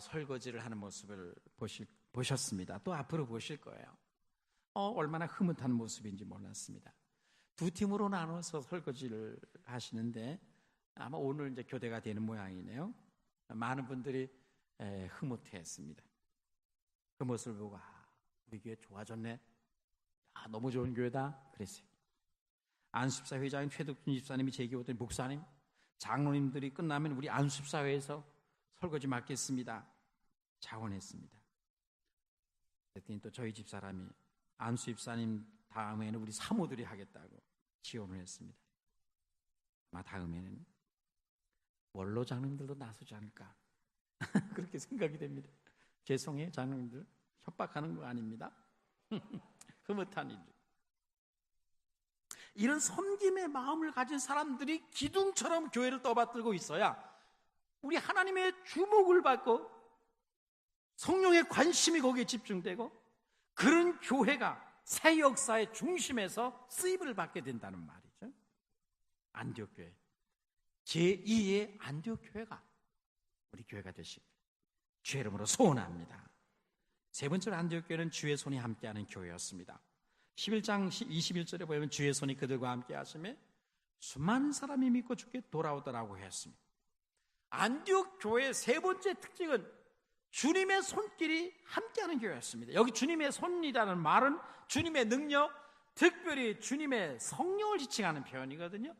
설거지를 하는 모습을 보셨습니다. 또 앞으로 보실 거예요. 얼마나 흐뭇한 모습인지 몰랐습니다. 두 팀으로 나눠서 설거지를 하시는데 아마 오늘 이제 교대가 되는 모양이네요. 많은 분들이 흐뭇해했습니다. 그 모습을 보고 우리 교회 좋아졌네. 너무 좋은 교회다 그랬어요. 안수집사 회장인 최덕준 집사님이 제게 오더니 목사님, 장로님들이 끝나면 우리 안수집사회에서 설거지 맡겠습니다. 자원했습니다. 그랬더니 또 저희 집사람이 안수집사님 다음에는 우리 사모들이 하겠다고 지원을 했습니다. 아마 다음에는 원로 장로님들도 나서지 않을까 그렇게 생각이 됩니다. 죄송해요 장로님들, 협박하는 거 아닙니다. 흐뭇한 일. 이런 섬김의 마음을 가진 사람들이 기둥처럼 교회를 떠받들고 있어야 우리 하나님의 주목을 받고 성령의 관심이 거기에 집중되고 그런 교회가 새 역사의 중심에서 쓰임을 받게 된다는 말이죠. 안디옥 교회, 제2의 안디옥 교회가 우리 교회가 되시길 주의 이름으로 소원합니다. 세 번째로 안디옥 교회는 주의 손이 함께하는 교회였습니다. 11장 21절에 보면 주의 손이 그들과 함께 하시며 수많은 사람이 믿고 주께 돌아오더라고 했습니다. 안디옥 교회의 세 번째 특징은 주님의 손길이 함께하는 교회였습니다. 여기 주님의 손이라는 말은 주님의 능력, 특별히 주님의 성령을 지칭하는 표현이거든요.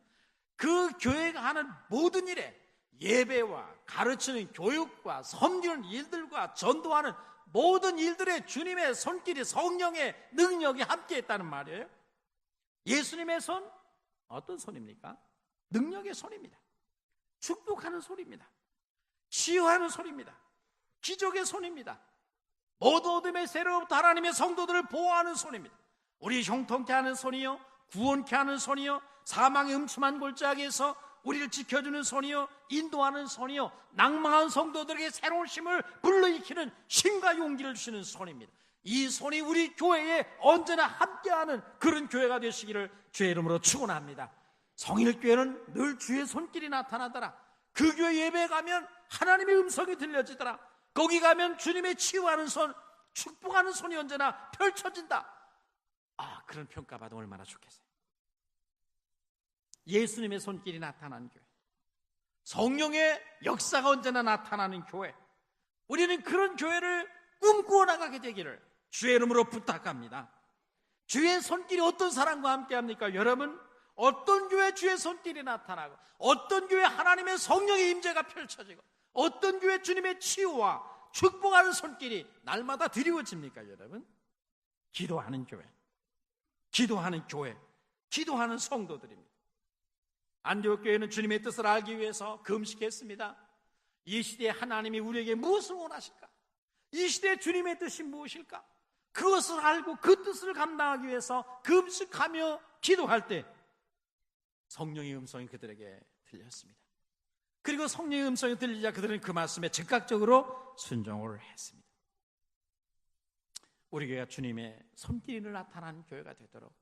그 교회가 하는 모든 일에 예배와 가르치는 교육과 섬기는 일들과 전도하는 모든 일들에 주님의 손길이, 성령의 능력이 함께했다는 말이에요. 예수님의 손, 어떤 손입니까? 능력의 손입니다. 축복하는 손입니다. 치유하는 손입니다. 기적의 손입니다. 모든 어둠의 세로부터 하나님의 성도들을 보호하는 손입니다. 우리 형통케 하는 손이요, 구원케 하는 손이요, 사망의 음침한 골짜기에서 우리를 지켜주는 손이요, 인도하는 손이요, 낭망한 성도들에게 새로운 힘을 불러일으키는 힘과 용기를 주시는 손입니다. 이 손이 우리 교회에 언제나 함께하는 그런 교회가 되시기를 주의 이름으로 축원합니다. 성일교회는 늘 주의 손길이 나타나더라. 그 교회 예배에 가면 하나님의 음성이 들려지더라. 거기 가면 주님의 치유하는 손, 축복하는 손이 언제나 펼쳐진다. 그런 평가받으면 얼마나 좋겠어요. 예수님의 손길이 나타나는 교회, 성령의 역사가 언제나 나타나는 교회, 우리는 그런 교회를 꿈꾸어 나가게 되기를 주의 이름으로 부탁합니다. 주의 손길이 어떤 사람과 함께 합니까? 여러분, 어떤 교회 주의 손길이 나타나고, 어떤 교회 하나님의 성령의 임재가 펼쳐지고, 어떤 교회 주님의 치유와 축복하는 손길이 날마다 드리워집니까, 여러분? 기도하는 교회, 기도하는 교회, 기도하는 성도들입니다. 안디옥 교회는 주님의 뜻을 알기 위해서 금식했습니다. 이 시대에 하나님이 우리에게 무엇을 원하실까? 이 시대에 주님의 뜻이 무엇일까? 그것을 알고 그 뜻을 감당하기 위해서 금식하며 기도할 때 성령의 음성이 그들에게 들렸습니다. 그리고 성령의 음성이 들리자 그들은 그 말씀에 즉각적으로 순종을 했습니다. 우리 교회가 주님의 손길이 나타나는 교회가 되도록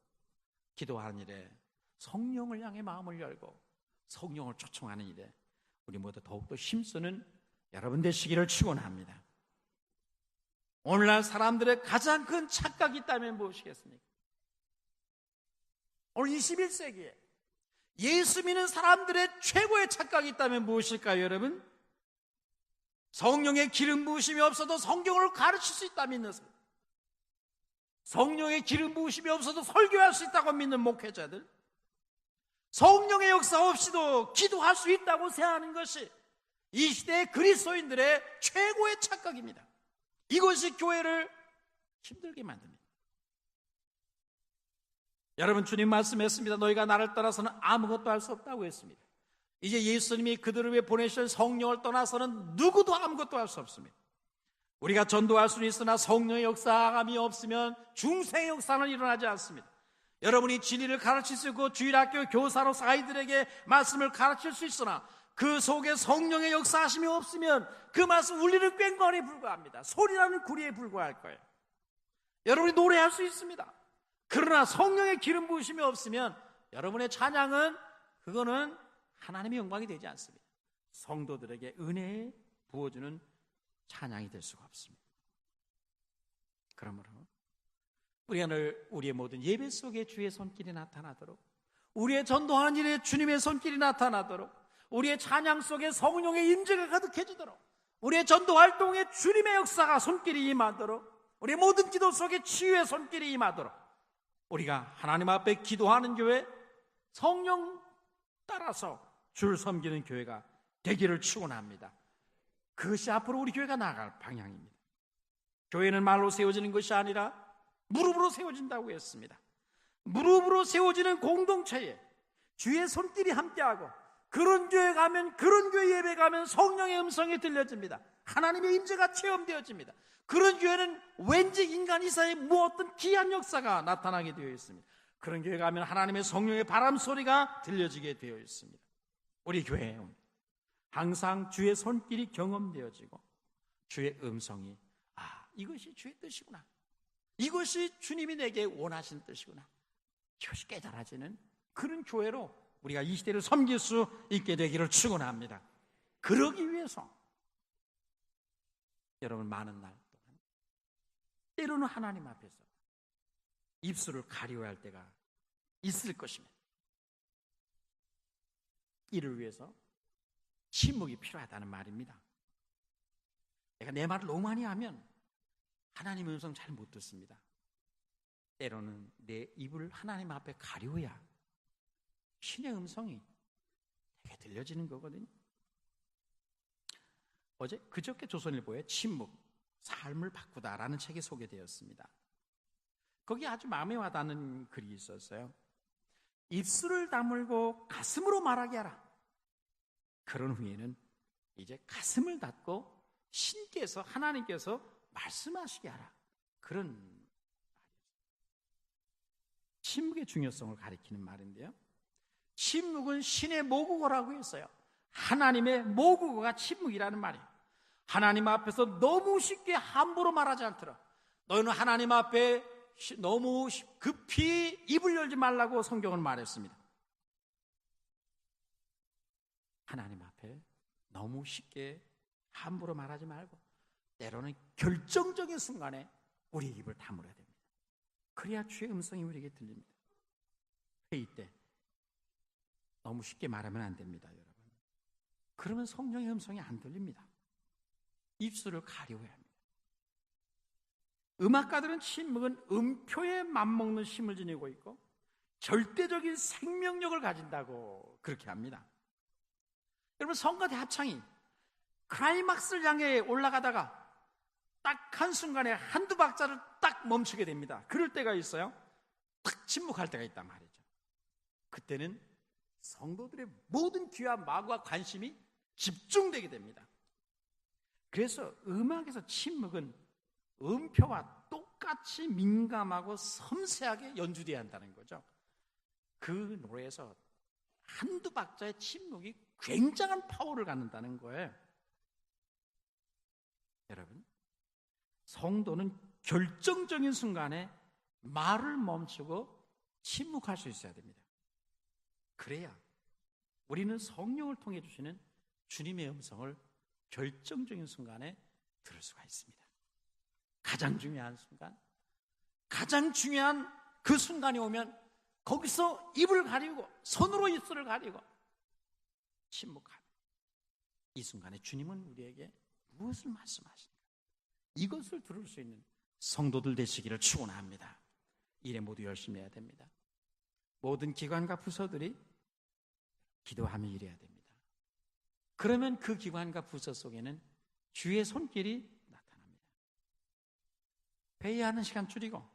기도하는 일에, 성령을 향해 마음을 열고 성령을 초청하는 일에 우리 모두 더욱더 힘쓰는 여러분 되시기를 축원합니다. 오늘날 사람들의 가장 큰 착각이 있다면 무엇이겠습니까? 오늘 21세기에 예수 믿는 사람들의 최고의 착각이 있다면 무엇일까요, 여러분? 성령의 기름 부으심이 없어도 성경을 가르칠 수 있다 믿는 사람, 성령의 기름 부으심이 없어도 설교할 수 있다고 믿는 목회자들, 성령의 역사 없이도 기도할 수 있다고 생각하는 것이 이 시대의 그리스도인들의 최고의 착각입니다. 이것이 교회를 힘들게 만듭니다. 여러분, 주님 말씀했습니다. 너희가 나를 떠나서는 아무것도 할 수 없다고 했습니다. 이제 예수님이 그들을 위해 보내실 성령을 떠나서는 누구도 아무것도 할 수 없습니다. 우리가 전도할 수는 있으나 성령의 역사감이 없으면 중생의 역사는 일어나지 않습니다. 여러분이 진리를 가르칠 수 있고 주일학교 교사로서 아이들에게 말씀을 가르칠 수 있으나 그 속에 성령의 역사하심이 없으면 그 말씀 울리는 꽹과리에 불과합니다. 소리나는 구리에 불과할 거예요. 여러분이 노래할 수 있습니다. 그러나 성령의 기름 부으심이 없으면 여러분의 찬양은, 그거는 하나님의 영광이 되지 않습니다. 성도들에게 은혜에 부어주는 찬양이 될 수가 없습니다. 그러므로 우리가 늘 우리의 모든 예배 속에 주의 손길이 나타나도록, 우리의 전도하는 일에 주님의 손길이 나타나도록, 우리의 찬양 속에 성령의 임재가 가득해지도록, 우리의 전도 활동에 주님의 역사가 손길이 임하도록, 우리의 모든 기도 속에 치유의 손길이 임하도록 우리가 하나님 앞에 기도하는 교회, 성령 따라서 주를 섬기는 교회가 되기를 축원합니다. 그것이 앞으로 우리 교회가 나아갈 방향입니다. 교회는 말로 세워지는 것이 아니라 무릎으로 세워진다고 했습니다. 무릎으로 세워지는 공동체에 주의 손길이 함께하고, 그런 교회 가면, 그런 교회 예배 가면 성령의 음성이 들려집니다. 하나님의 임재가 체험되어집니다. 그런 교회는 왠지 인간 이사에 무엇든 귀한 역사가 나타나게 되어 있습니다. 그런 교회 가면 하나님의 성령의 바람 소리가 들려지게 되어 있습니다. 우리 교회에 항상 주의 손길이 경험되어지고 주의 음성이, 이것이 주의 뜻이구나, 이것이 주님이 내게 원하신 뜻이구나, 이것이 깨달아지는 그런 교회로 우리가 이 시대를 섬길 수 있게 되기를 축원합니다. 그러기 위해서 여러분, 많은 날 동안 때로는 하나님 앞에서 입술을 가리워야 할 때가 있을 것입니다. 이를 위해서 침묵이 필요하다는 말입니다. 내가 내 말을 너무 많이 하면 하나님의 음성 잘 못 듣습니다. 때로는 내 입을 하나님 앞에 가리워야 신의 음성이 되게 들려지는 거거든요. 그저께 조선일보에 침묵, 삶을 바꾸다라는 책이 소개되었습니다. 거기 아주 마음에 와닿는 글이 있었어요. 입술을 다물고 가슴으로 말하게 하라. 그런 후에는 이제 가슴을 닫고 신께서, 하나님께서 말씀하시게 하라. 그런 말이었어요. 침묵의 중요성을 가리키는 말인데요, 침묵은 신의 모국어라고 했어요. 하나님의 모국어가 침묵이라는 말이에요. 하나님 앞에서 너무 쉽게 함부로 말하지 않도록, 너희는 하나님 앞에 너무 급히 입을 열지 말라고 성경은 말했습니다. 하나님 앞에 너무 쉽게 함부로 말하지 말고 때로는 결정적인 순간에 우리의 입을 다물어야 됩니다. 그래야 주의 음성이 우리에게 들립니다. 회의 때 너무 쉽게 말하면 안 됩니다, 여러분. 그러면 성령의 음성이 안 들립니다. 입술을 가려워야 합니다. 음악가들은 침묵은 음표에 맞먹는 힘을 지니고 있고 절대적인 생명력을 가진다고 그렇게 합니다. 여러분, 성가대 합창이 클라이막스를 향해 올라가다가 딱 한순간에 한두 박자를 딱 멈추게 됩니다. 그럴 때가 있어요. 딱 침묵할 때가 있단 말이죠. 그때는 성도들의 모든 귀와 마음과 관심이 집중되게 됩니다. 그래서 음악에서 침묵은 음표와 똑같이 민감하고 섬세하게 연주되어야 한다는 거죠. 그 노래에서 한두 박자의 침묵이 굉장한 파워를 갖는다는 거예요. 여러분, 성도는 결정적인 순간에 말을 멈추고 침묵할 수 있어야 됩니다. 그래야 우리는 성령을 통해 주시는 주님의 음성을 결정적인 순간에 들을 수가 있습니다. 가장 중요한 순간, 가장 중요한 그 순간이 오면 거기서 입을 가리고 손으로 입술을 가리고 침묵하는 이 순간에 주님은 우리에게 무엇을 말씀하십니까? 이것을 들을 수 있는 성도들 되시기를 축원합니다. 일에 모두 열심히 해야 됩니다. 모든 기관과 부서들이 기도하며 일해야 됩니다. 그러면 그 기관과 부서 속에는 주의 손길이 나타납니다. 회의하는 시간 줄이고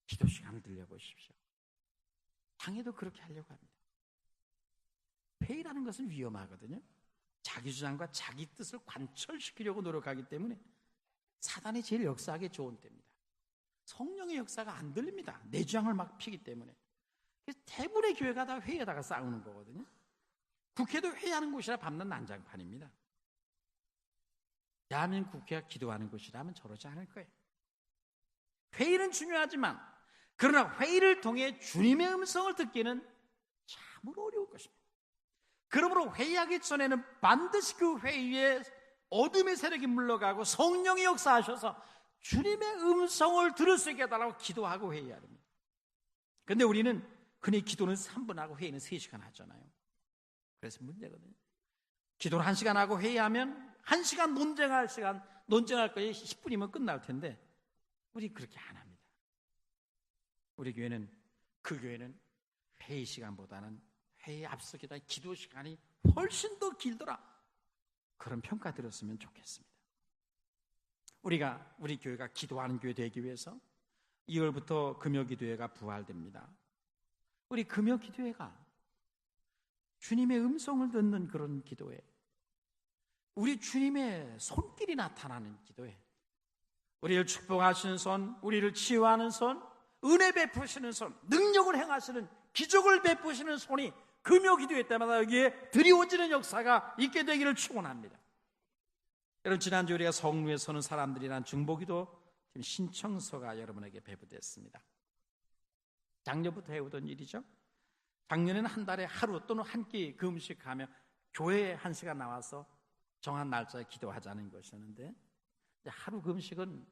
기도 시간을 들려보십시오. 당에도 그렇게 하려고 합니다. 회의라는 것은 위험하거든요. 자기 주장과 자기 뜻을 관철시키려고 노력하기 때문에 사단이 제일 역사하기 좋은 때입니다. 성령의 역사가 안 들립니다. 내 주장을 막 피기 때문에. 그래서 대부분의 교회가 다 회의하다가 싸우는 거거든요. 국회도 회의하는 곳이라 밟는 난장판입니다. 대한민국 국회가 기도하는 곳이라면 저러지 않을 거예요. 회의는 중요하지만 그러나 회의를 통해 주님의 음성을 듣기는 참으로 어려울 것입니다. 그러므로 회의하기 전에는 반드시 그 회의에 어둠의 세력이 물러가고 성령이 역사하셔서 주님의 음성을 들을 수 있게 해달라고 기도하고 회의해야 됩니다. 그런데 우리는 흔히 기도는 3분 하고 회의는 3시간 하잖아요. 그래서 문제거든요. 기도를 1시간 하고 회의하면 1시간 논쟁할 거에 10분이면 끝날 텐데 우리 그렇게 안 합니다. 우리 교회는, 그 교회는 회의 시간보다는 회의 앞서기다 기도 시간이 훨씬 더 길더라, 그런 평가 들었으면 좋겠습니다. 우리 교회가 기도하는 교회 되기 위해서 2월부터 금요기도회가 부활됩니다. 우리 금요기도회가 주님의 음성을 듣는 그런 기도회, 우리 주님의 손길이 나타나는 기도회, 우리를 축복하시는 손, 우리를 치유하는 손, 은혜 베푸시는 손, 능력을 행하시는, 기적을 베푸시는 손이 금요기도회 때마다 여기에 드리워지는 역사가 있게 되기를 축원합니다. 여러분, 지난주 우리가 성루에 서는 사람들이란 중보기도 지금 신청서가 여러분에게 배부됐습니다. 작년부터 해오던 일이죠. 작년에는 한 달에 하루 또는 한 끼 그 음식하며 교회에 1시간 나와서 정한 날짜에 기도하자는 것이었는데, 하루 그 음식은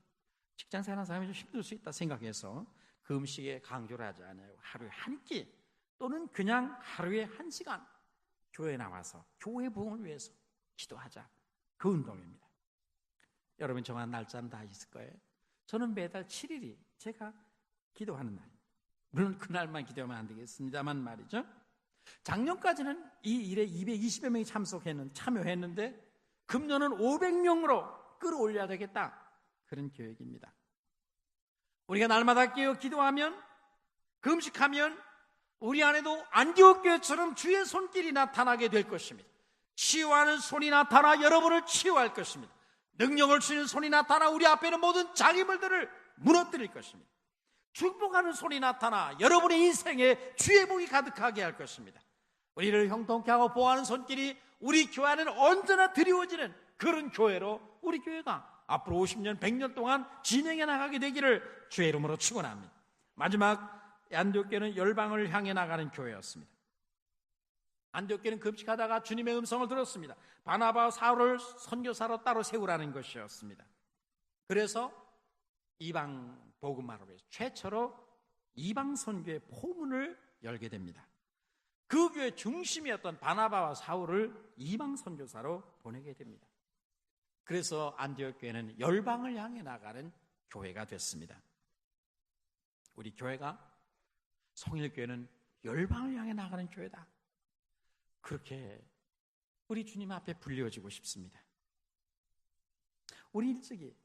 직장생활하는 사람이 좀 힘들 수 있다 생각해서 그 음식에 강조를 하지 않아요. 하루에 한 끼 또는 그냥 하루에 1시간 교회에 나와서 교회 부흥을 위해서 기도하자, 그 운동입니다. 여러분, 정한 날짜는 다 있을 거예요. 저는 매달 7일이 제가 기도하는 날입니다. 물론 그날만 기도하면 안 되겠습니다만 말이죠. 작년까지는 이 일에 220여 명이 참여했는데 금년은 500명으로 끌어올려야 되겠다, 그런 계획입니다. 우리가 날마다 깨어 기도하면, 금식하면 우리 안에도 안디옥 교회처럼 주의 손길이 나타나게 될 것입니다. 치유하는 손이 나타나 여러분을 치유할 것입니다. 능력을 주는 손이 나타나 우리 앞에 있는 모든 장애물들을 무너뜨릴 것입니다. 축복하는 손이 나타나 여러분의 인생에 주의 복이 가득하게 할 것입니다. 우리를 형통케 하고 보호하는 손길이 우리 교회 안에는 언제나 드리워지는 그런 교회로 우리 교회가 앞으로 50년, 100년 동안 진행해 나가게 되기를 주의 이름으로 축원합니다. 마지막, 안디옥교회는 열방을 향해 나가는 교회였습니다. 안디옥교회는 금식하다가 주님의 음성을 들었습니다. 바나바와 사울을 선교사로 따로 세우라는 것이었습니다. 그래서 이방 복음화로 해서 최초로 이방 선교의 포문을 열게 됩니다. 그 교회 중심이었던 바나바와 사울을 이방 선교사로 보내게 됩니다. 그래서 안디옥 교회는 열방을 향해 나가는 교회가 됐습니다. 우리 교회가 성일교회는 열방을 향해 나가는 교회다. 그렇게 우리 주님 앞에 불려지고 싶습니다. 우리 일찍이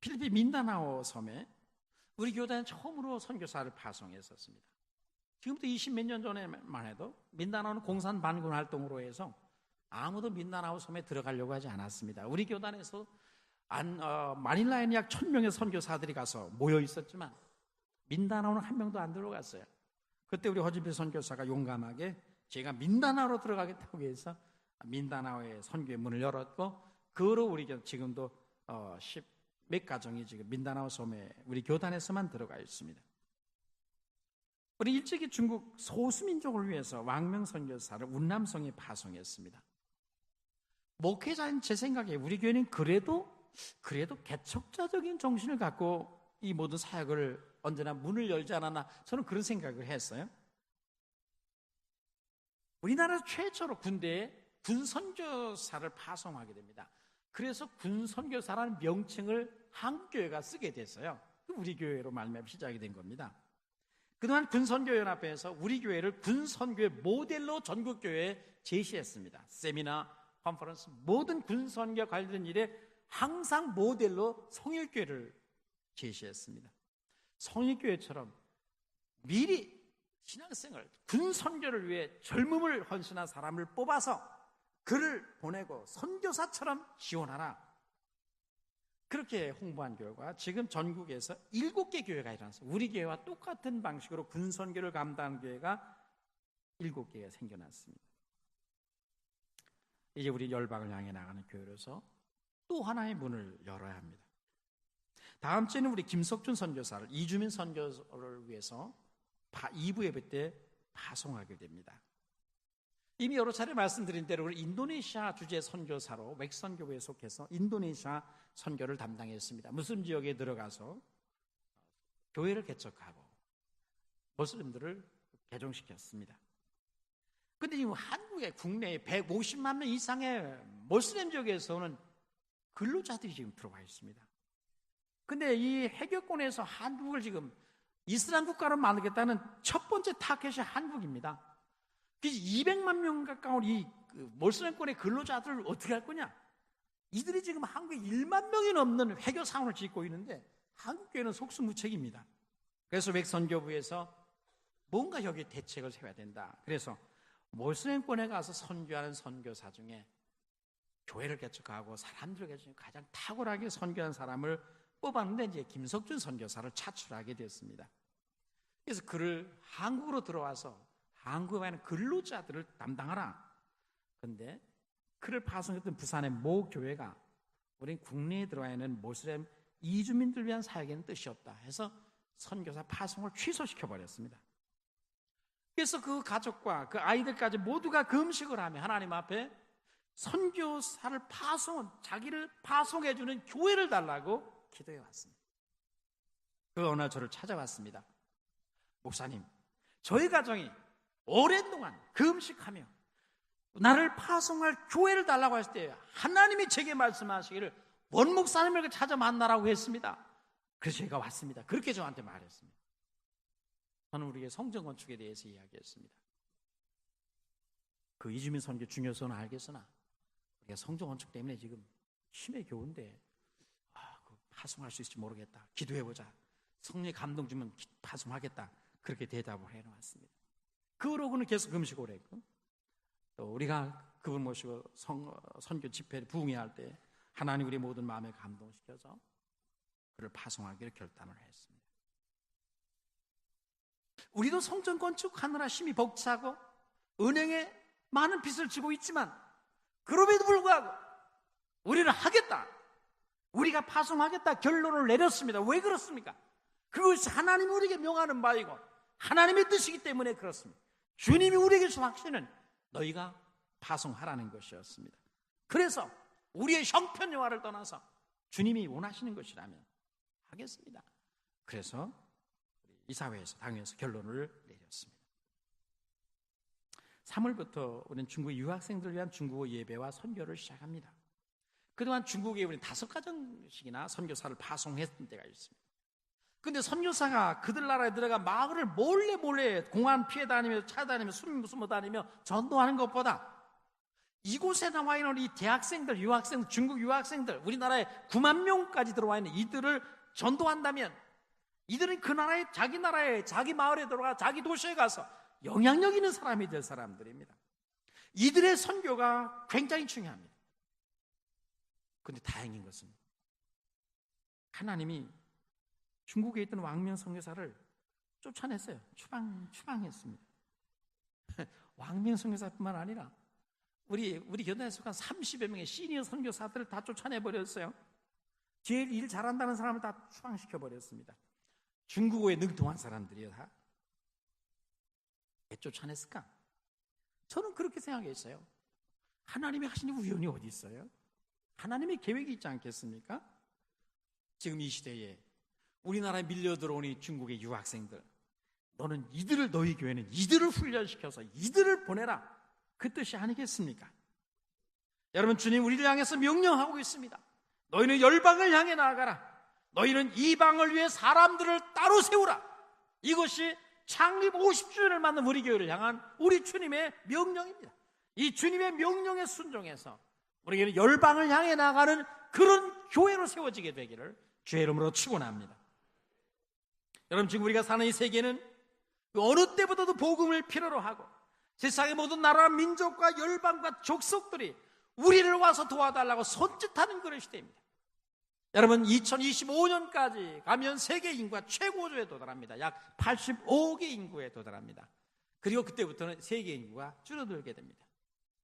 필리핀 민다나오 섬에 우리 교단은 처음으로 선교사를 파송했었습니다. 지금부터 20몇 년 전에만 해도 민다나오는 공산 반군 활동으로 해서 아무도 민다나오 섬에 들어가려고 하지 않았습니다. 우리 교단에서 마닐라에는 약 1000명의 선교사들이 가서 모여 있었지만 민다나오는 한 명도 안 들어갔어요. 그때 우리 허진필 선교사가 용감하게 제가 민다나오로 들어가겠다고 해서 민다나오의 선교의 문을 열었고, 그 후로 우리 지금도 10몇 가정이 지금 민다나오 섬에 우리 교단에서만 들어가 있습니다. 우리 일찍이 중국 소수민족을 위해서 왕명 선교사를 운남성에 파송했습니다. 목회자인 제 생각에 우리 교회는 그래도 개척자적인 정신을 갖고 이 모든 사역을 언제나 문을 열지 않았나, 저는 그런 생각을 했어요. 우리나라 최초로 군대에 군선교사를 파송하게 됩니다. 그래서 군선교사라는 명칭을 한국교회가 쓰게 됐어요. 우리 교회로 말미암아 시작이 된 겁니다. 그동안 군선교연합회에서 우리 교회를 군선교회 모델로 전국교회에 제시했습니다. 세미나, 컨퍼런스, 모든 군선교 관련된 일에 항상 모델로 성일교회를 제시했습니다. 성일교회처럼 미리 신앙생활, 군선교를 위해 젊음을 헌신한 사람을 뽑아서 그를 보내고 선교사처럼 지원하라, 그렇게 홍보한 결과 지금 전국에서 7개 교회가 일어나서 우리 교회와 똑같은 방식으로 군선교를 감당하는 교회가 7개가 생겨났습니다. 이제 우리 열방을 향해 나가는 교회로서 또 하나의 문을 열어야 합니다. 다음 주에는 우리 김석준 선교사를 이주민 선교를 위해서 2부 예배 때 파송하게 됩니다. 이미 여러 차례 말씀드린 대로 우리 인도네시아 주재 선교사로 웩선교회에 속해서 인도네시아 선교를 담당했습니다. 무슬림 지역에 들어가서 교회를 개척하고 모슬림들을 개종시켰습니다. 그런데 지금 한국의 국내에 150만 명 이상의 모슬림 지역에서는 근로자들이 지금 들어와 있습니다. 근데 이 해결권에서 한국을 지금 이슬람 국가로 만들겠다는 첫 번째 타겟이 한국입니다. 200만 명 가까운 이 모슬림권의 근로자들을 어떻게 할 거냐? 이들이 지금 한국에 1만 명이 넘는 회교 사원을 짓고 있는데 한국교회는 속수무책입니다. 그래서 웩선교부에서 뭔가 여기에 대책을 세워야 된다. 그래서 모슬림권에 가서 선교하는 선교사 중에 교회를 개척하고 사람들을 개척하고 가장 탁월하게 선교한 사람을 뽑았는데 이제 김석준 선교사를 차출하게 됐습니다. 그래서 그를 한국으로 들어와서 한국에 있는 근로자들을 담당하라. 그런데 그를 파송했던 부산의 모 교회가 우린 국내에 들어와 있는 모슬림 이주민들 위한 사역에는 뜻이 없다 해서 선교사 파송을 취소시켜버렸습니다. 그래서 그 가족과 그 아이들까지 모두가 금식을 하며 하나님 앞에 선교사를 파송은 자기를 파송해주는 교회를 달라고 기도해 왔습니다. 그 어느 날 저를 찾아왔습니다. 목사님, 저희 가정이 오랜 동안 금식하며 나를 파송할 교회를 달라고 했을 때 하나님이 제게 말씀하시기를 원 목사님을 찾아 만나라고 했습니다. 그래서 제가 왔습니다. 그렇게 저한테 말했습니다. 저는 우리의 성전 건축에 대해서 이야기했습니다. 그 이주민 선교 중요성은 알겠으나 우리가 성전 건축 때문에 지금 힘의 교훈데 파송할 수 있을지 모르겠다. 기도해보자. 성령의 감동 주면 파송하겠다. 그렇게 대답을 해놓았습니다. 그 후로 그는 계속 금식을 했고 또 우리가 그분 모시고 선교 집회를 부흥회할 때 하나님 우리 모든 마음에 감동시켜서 그를 파송하기를 결단을 했습니다. 우리도 성전 건축하느라 힘이 벅차고 은행에 많은 빚을 지고 있지만 그럼에도 불구하고 우리는 하겠다. 우리가 파송하겠다 결론을 내렸습니다. 왜 그렇습니까? 그것이 하나님이 우리에게 명하는 바이고 하나님의 뜻이기 때문에 그렇습니다. 주님이 우리에게 주신 확신은 너희가 파송하라는 것이었습니다. 그래서 우리의 형편여하를 떠나서 주님이 원하시는 것이라면 하겠습니다. 그래서 이사회에서 당회에서 결론을 내렸습니다. 3월부터 우리는 중국 유학생들을 위한 중국어 예배와 선교를 시작합니다. 그동안 중국에 우리 5가정씩이나 선교사를 파송했던 때가 있습니다. 근데 선교사가 그들 나라에 들어가 마을을 몰래 공안 피해 다니며 찾아다니며 숨어 다니며 전도하는 것보다 이곳에 나와 있는 이 대학생들, 유학생들, 중국 유학생들, 우리나라에 9만 명까지 들어와 있는 이들을 전도한다면 이들은 그 나라에, 자기 나라에, 자기 마을에 들어가 자기 도시에 가서 영향력 있는 사람이 될 사람들입니다. 이들의 선교가 굉장히 중요합니다. 그런데 다행인 것은 하나님이 중국에 있던 왕명 선교사를 쫓아냈어요. 추방했습니다. 왕명 선교사뿐만 아니라 우리 교단에 속한 30여 명의 시니어 선교사들을 다 쫓아내버렸어요. 제일 일 잘한다는 사람을 다 추방시켜버렸습니다. 중국어에 능통한 사람들이요. 다. 왜 쫓아냈을까? 저는 그렇게 생각했어요. 하나님이 하시는 우연이 어디 있어요? 하나님의 계획이 있지 않겠습니까? 지금 이 시대에 우리나라에 밀려 들어온 이 중국의 유학생들, 너희 교회는 이들을 훈련시켜서 이들을 보내라, 그 뜻이 아니겠습니까? 여러분, 주님 우리를 향해서 명령하고 있습니다. 너희는 열방을 향해 나아가라. 너희는 이방을 위해 사람들을 따로 세우라. 이것이 창립 50주년을 맞는 우리 교회를 향한 우리 주님의 명령입니다. 이 주님의 명령에 순종해서 우리 교회는 열방을 향해 나가는 그런 교회로 세워지게 되기를 주의 이름으로 축원합니다. 여러분, 지금 우리가 사는 이 세계는 그 어느 때보다도 복음을 필요로 하고 세상의 모든 나라, 민족과 열방과 족속들이 우리를 와서 도와달라고 손짓하는 그런 시대입니다. 여러분, 2025년까지 가면 세계 인구가 최고조에 도달합니다. 약 85억의 인구에 도달합니다. 그리고 그때부터는 세계 인구가 줄어들게 됩니다.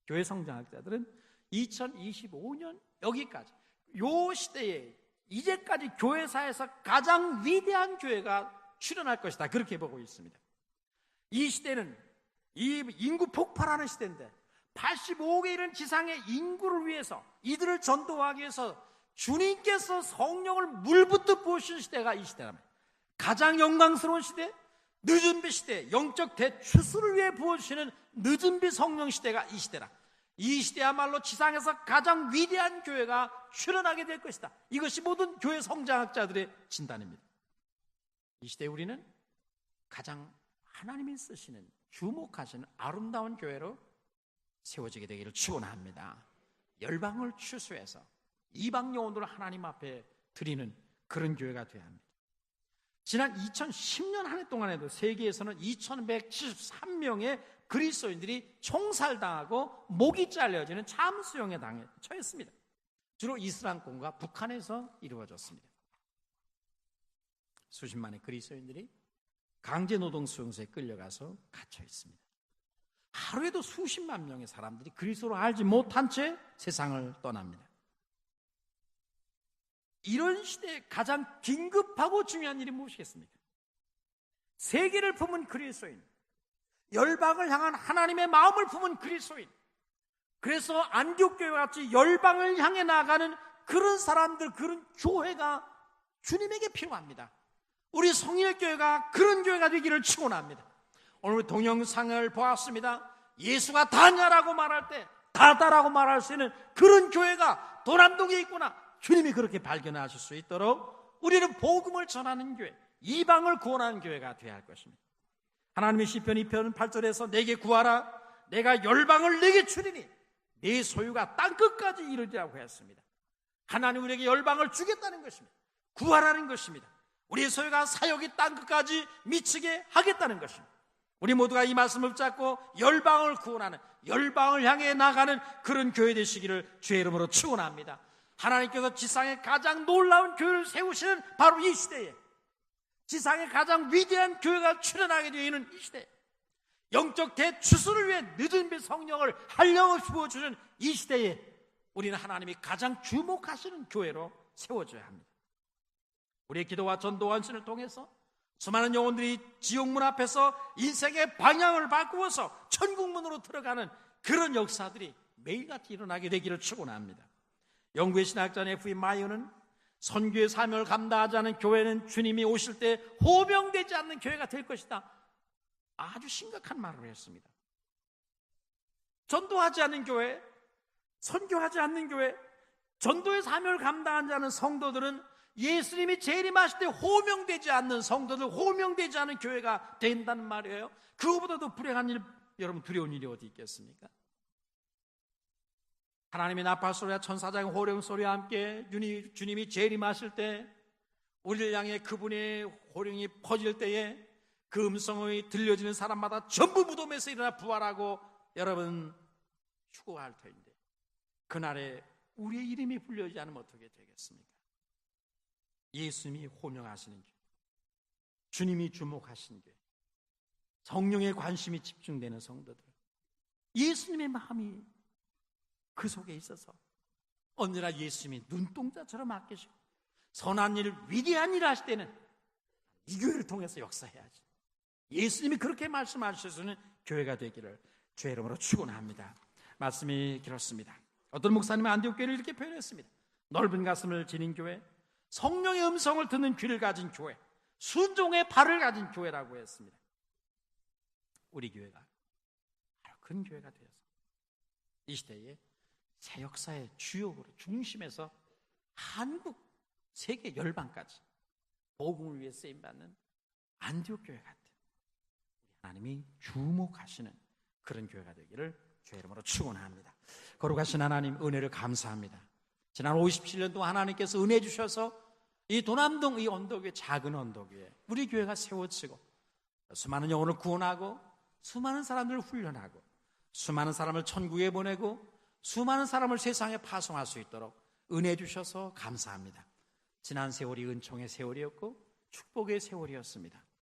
교회 성장학자들은 2025년 여기까지, 요 시대에 이제까지 교회사에서 가장 위대한 교회가 출현할 것이다, 그렇게 보고 있습니다. 이 시대는 이 인구 폭발하는 시대인데 85억에 이른 지상의 인구를 위해서, 이들을 전도하기 위해서 주님께서 성령을 물붓듯 부으신 시대가 이 시대랍니다. 가장 영광스러운 시대, 늦은비 시대, 영적 대추수를 위해 부어주시는 늦은비 성령 시대가 이 시대라. 이 시대야말로 지상에서 가장 위대한 교회가 출현하게 될 것이다. 이것이 모든 교회 성장학자들의 진단입니다. 이 시대에 우리는 가장 하나님이 쓰시는, 주목하시는 아름다운 교회로 세워지게 되기를 축원합니다. 열방을 추수해서 이방 영혼들을 하나님 앞에 드리는 그런 교회가 되어야 합니다. 지난 2010년 한 해 동안에도 세계에서는 2173명의 그리스도인들이 총살당하고 목이 잘려지는 참수형에 처했습니다. 주로 이슬람권과 북한에서 이루어졌습니다. 수십만의 그리스도인들이 강제노동 수용소에 끌려가서 갇혀 있습니다. 하루에도 수십만 명의 사람들이 그리스도를 알지 못한 채 세상을 떠납니다. 이런 시대에 가장 긴급하고 중요한 일이 무엇이겠습니까? 세계를 품은 그리스도인, 열방을 향한 하나님의 마음을 품은 그리스도인, 그래서 안교교회와 같이 열방을 향해 나아가는 그런 사람들, 그런 교회가 주님에게 필요합니다. 우리 성일교회가 그런 교회가 되기를 축원합니다. 오늘 동영상을 보았습니다. 예수가 다냐라고 말할 때 다다라고 말할 수 있는 그런 교회가 도남동에 있구나, 주님이 그렇게 발견하실 수 있도록 우리는 복음을 전하는 교회, 이방을 구원하는 교회가 되어야 할 것입니다. 하나님의 시편 2편 8절에서 내게 구하라, 내가 열방을 내게 주리니 내 소유가 땅끝까지 이르리라고 했습니다. 하나님 우리에게 열방을 주겠다는 것입니다. 구하라는 것입니다. 우리의 소유가 사역이 땅끝까지 미치게 하겠다는 것입니다. 우리 모두가 이 말씀을 붙잡고 열방을 구원하는, 열방을 향해 나가는 그런 교회 되시기를 주의 이름으로 축원합니다. 하나님께서 지상에 가장 놀라운 교회를 세우시는 바로 이 시대에, 지상에 가장 위대한 교회가 출현하게 되어 있는 이 시대에, 영적 대추수를 위해 늦은 비 성령을 한량없이 부어주는 이 시대에 우리는 하나님이 가장 주목하시는 교회로 세워져야 합니다. 우리의 기도와 전도와 헌신을 통해서 수많은 영혼들이 지옥문 앞에서 인생의 방향을 바꾸어서 천국문으로 들어가는 그런 역사들이 매일같이 일어나게 되기를 축원합니다. 영국의 신학자 F.E. 마이어는 선교의 사명을 감당하지 않은 교회는 주님이 오실 때 호명되지 않는 교회가 될 것이다, 아주 심각한 말을 했습니다. 전도하지 않는 교회, 선교하지 않는 교회, 전도의 사명을 감당하지 않은 성도들은 예수님이 재림하실 때 호명되지 않는 성도들, 호명되지 않은 교회가 된다는 말이에요. 그거보다도 불행한 일, 여러분 두려운 일이 어디 있겠습니까? 하나님의 나팔 소리와 천사장의 호령 소리와 함께 주님이 재림하실 때, 우리를 향해 그분의 호령이 퍼질 때에 그 음성이 들려지는 사람마다 전부 무덤에서 일어나 부활하고 여러분 추구할 터인데, 그날에 우리의 이름이 불려지지 않으면 어떻게 되겠습니까? 예수님이 호명하시는 교회, 주님이 주목하신 교회, 성령의 관심이 집중되는 성도들, 예수님의 마음이 그 속에 있어서 언제나 예수님이 눈동자처럼 아끼시고 선한 일, 위대한 일을 하실 때는 이 교회를 통해서 역사해야지, 예수님이 그렇게 말씀하셔서는 교회가 되기를 주의 이름으로 축원합니다. 말씀이 길었습니다. 어떤 목사님은 안디옥 교회를 이렇게 표현했습니다. 넓은 가슴을 지닌 교회, 성령의 음성을 듣는 귀를 가진 교회, 순종의 발을 가진 교회라고 했습니다. 우리 교회가 바로 그런 교회가 되어서 이 시대에 새 역사의 주역으로 중심에서 한국, 세계 열방까지 복음을 위해 쓰임받는 안디옥 교회 같은, 우리 하나님이 주목하시는 그런 교회가 되기를 주의 이름으로 축원합니다. 거룩하신 하나님, 은혜를 감사합니다. 지난 57년 동안 하나님께서 은혜 주셔서 이 도남동 이 언덕 위에, 작은 언덕 위에 우리 교회가 세워지고 수많은 영혼을 구원하고 수많은 사람들을 훈련하고 수많은 사람을 천국에 보내고 수많은 사람을 세상에 파송할 수 있도록 은혜 주셔서 감사합니다. 지난 세월이 은총의 세월이었고 축복의 세월이었습니다.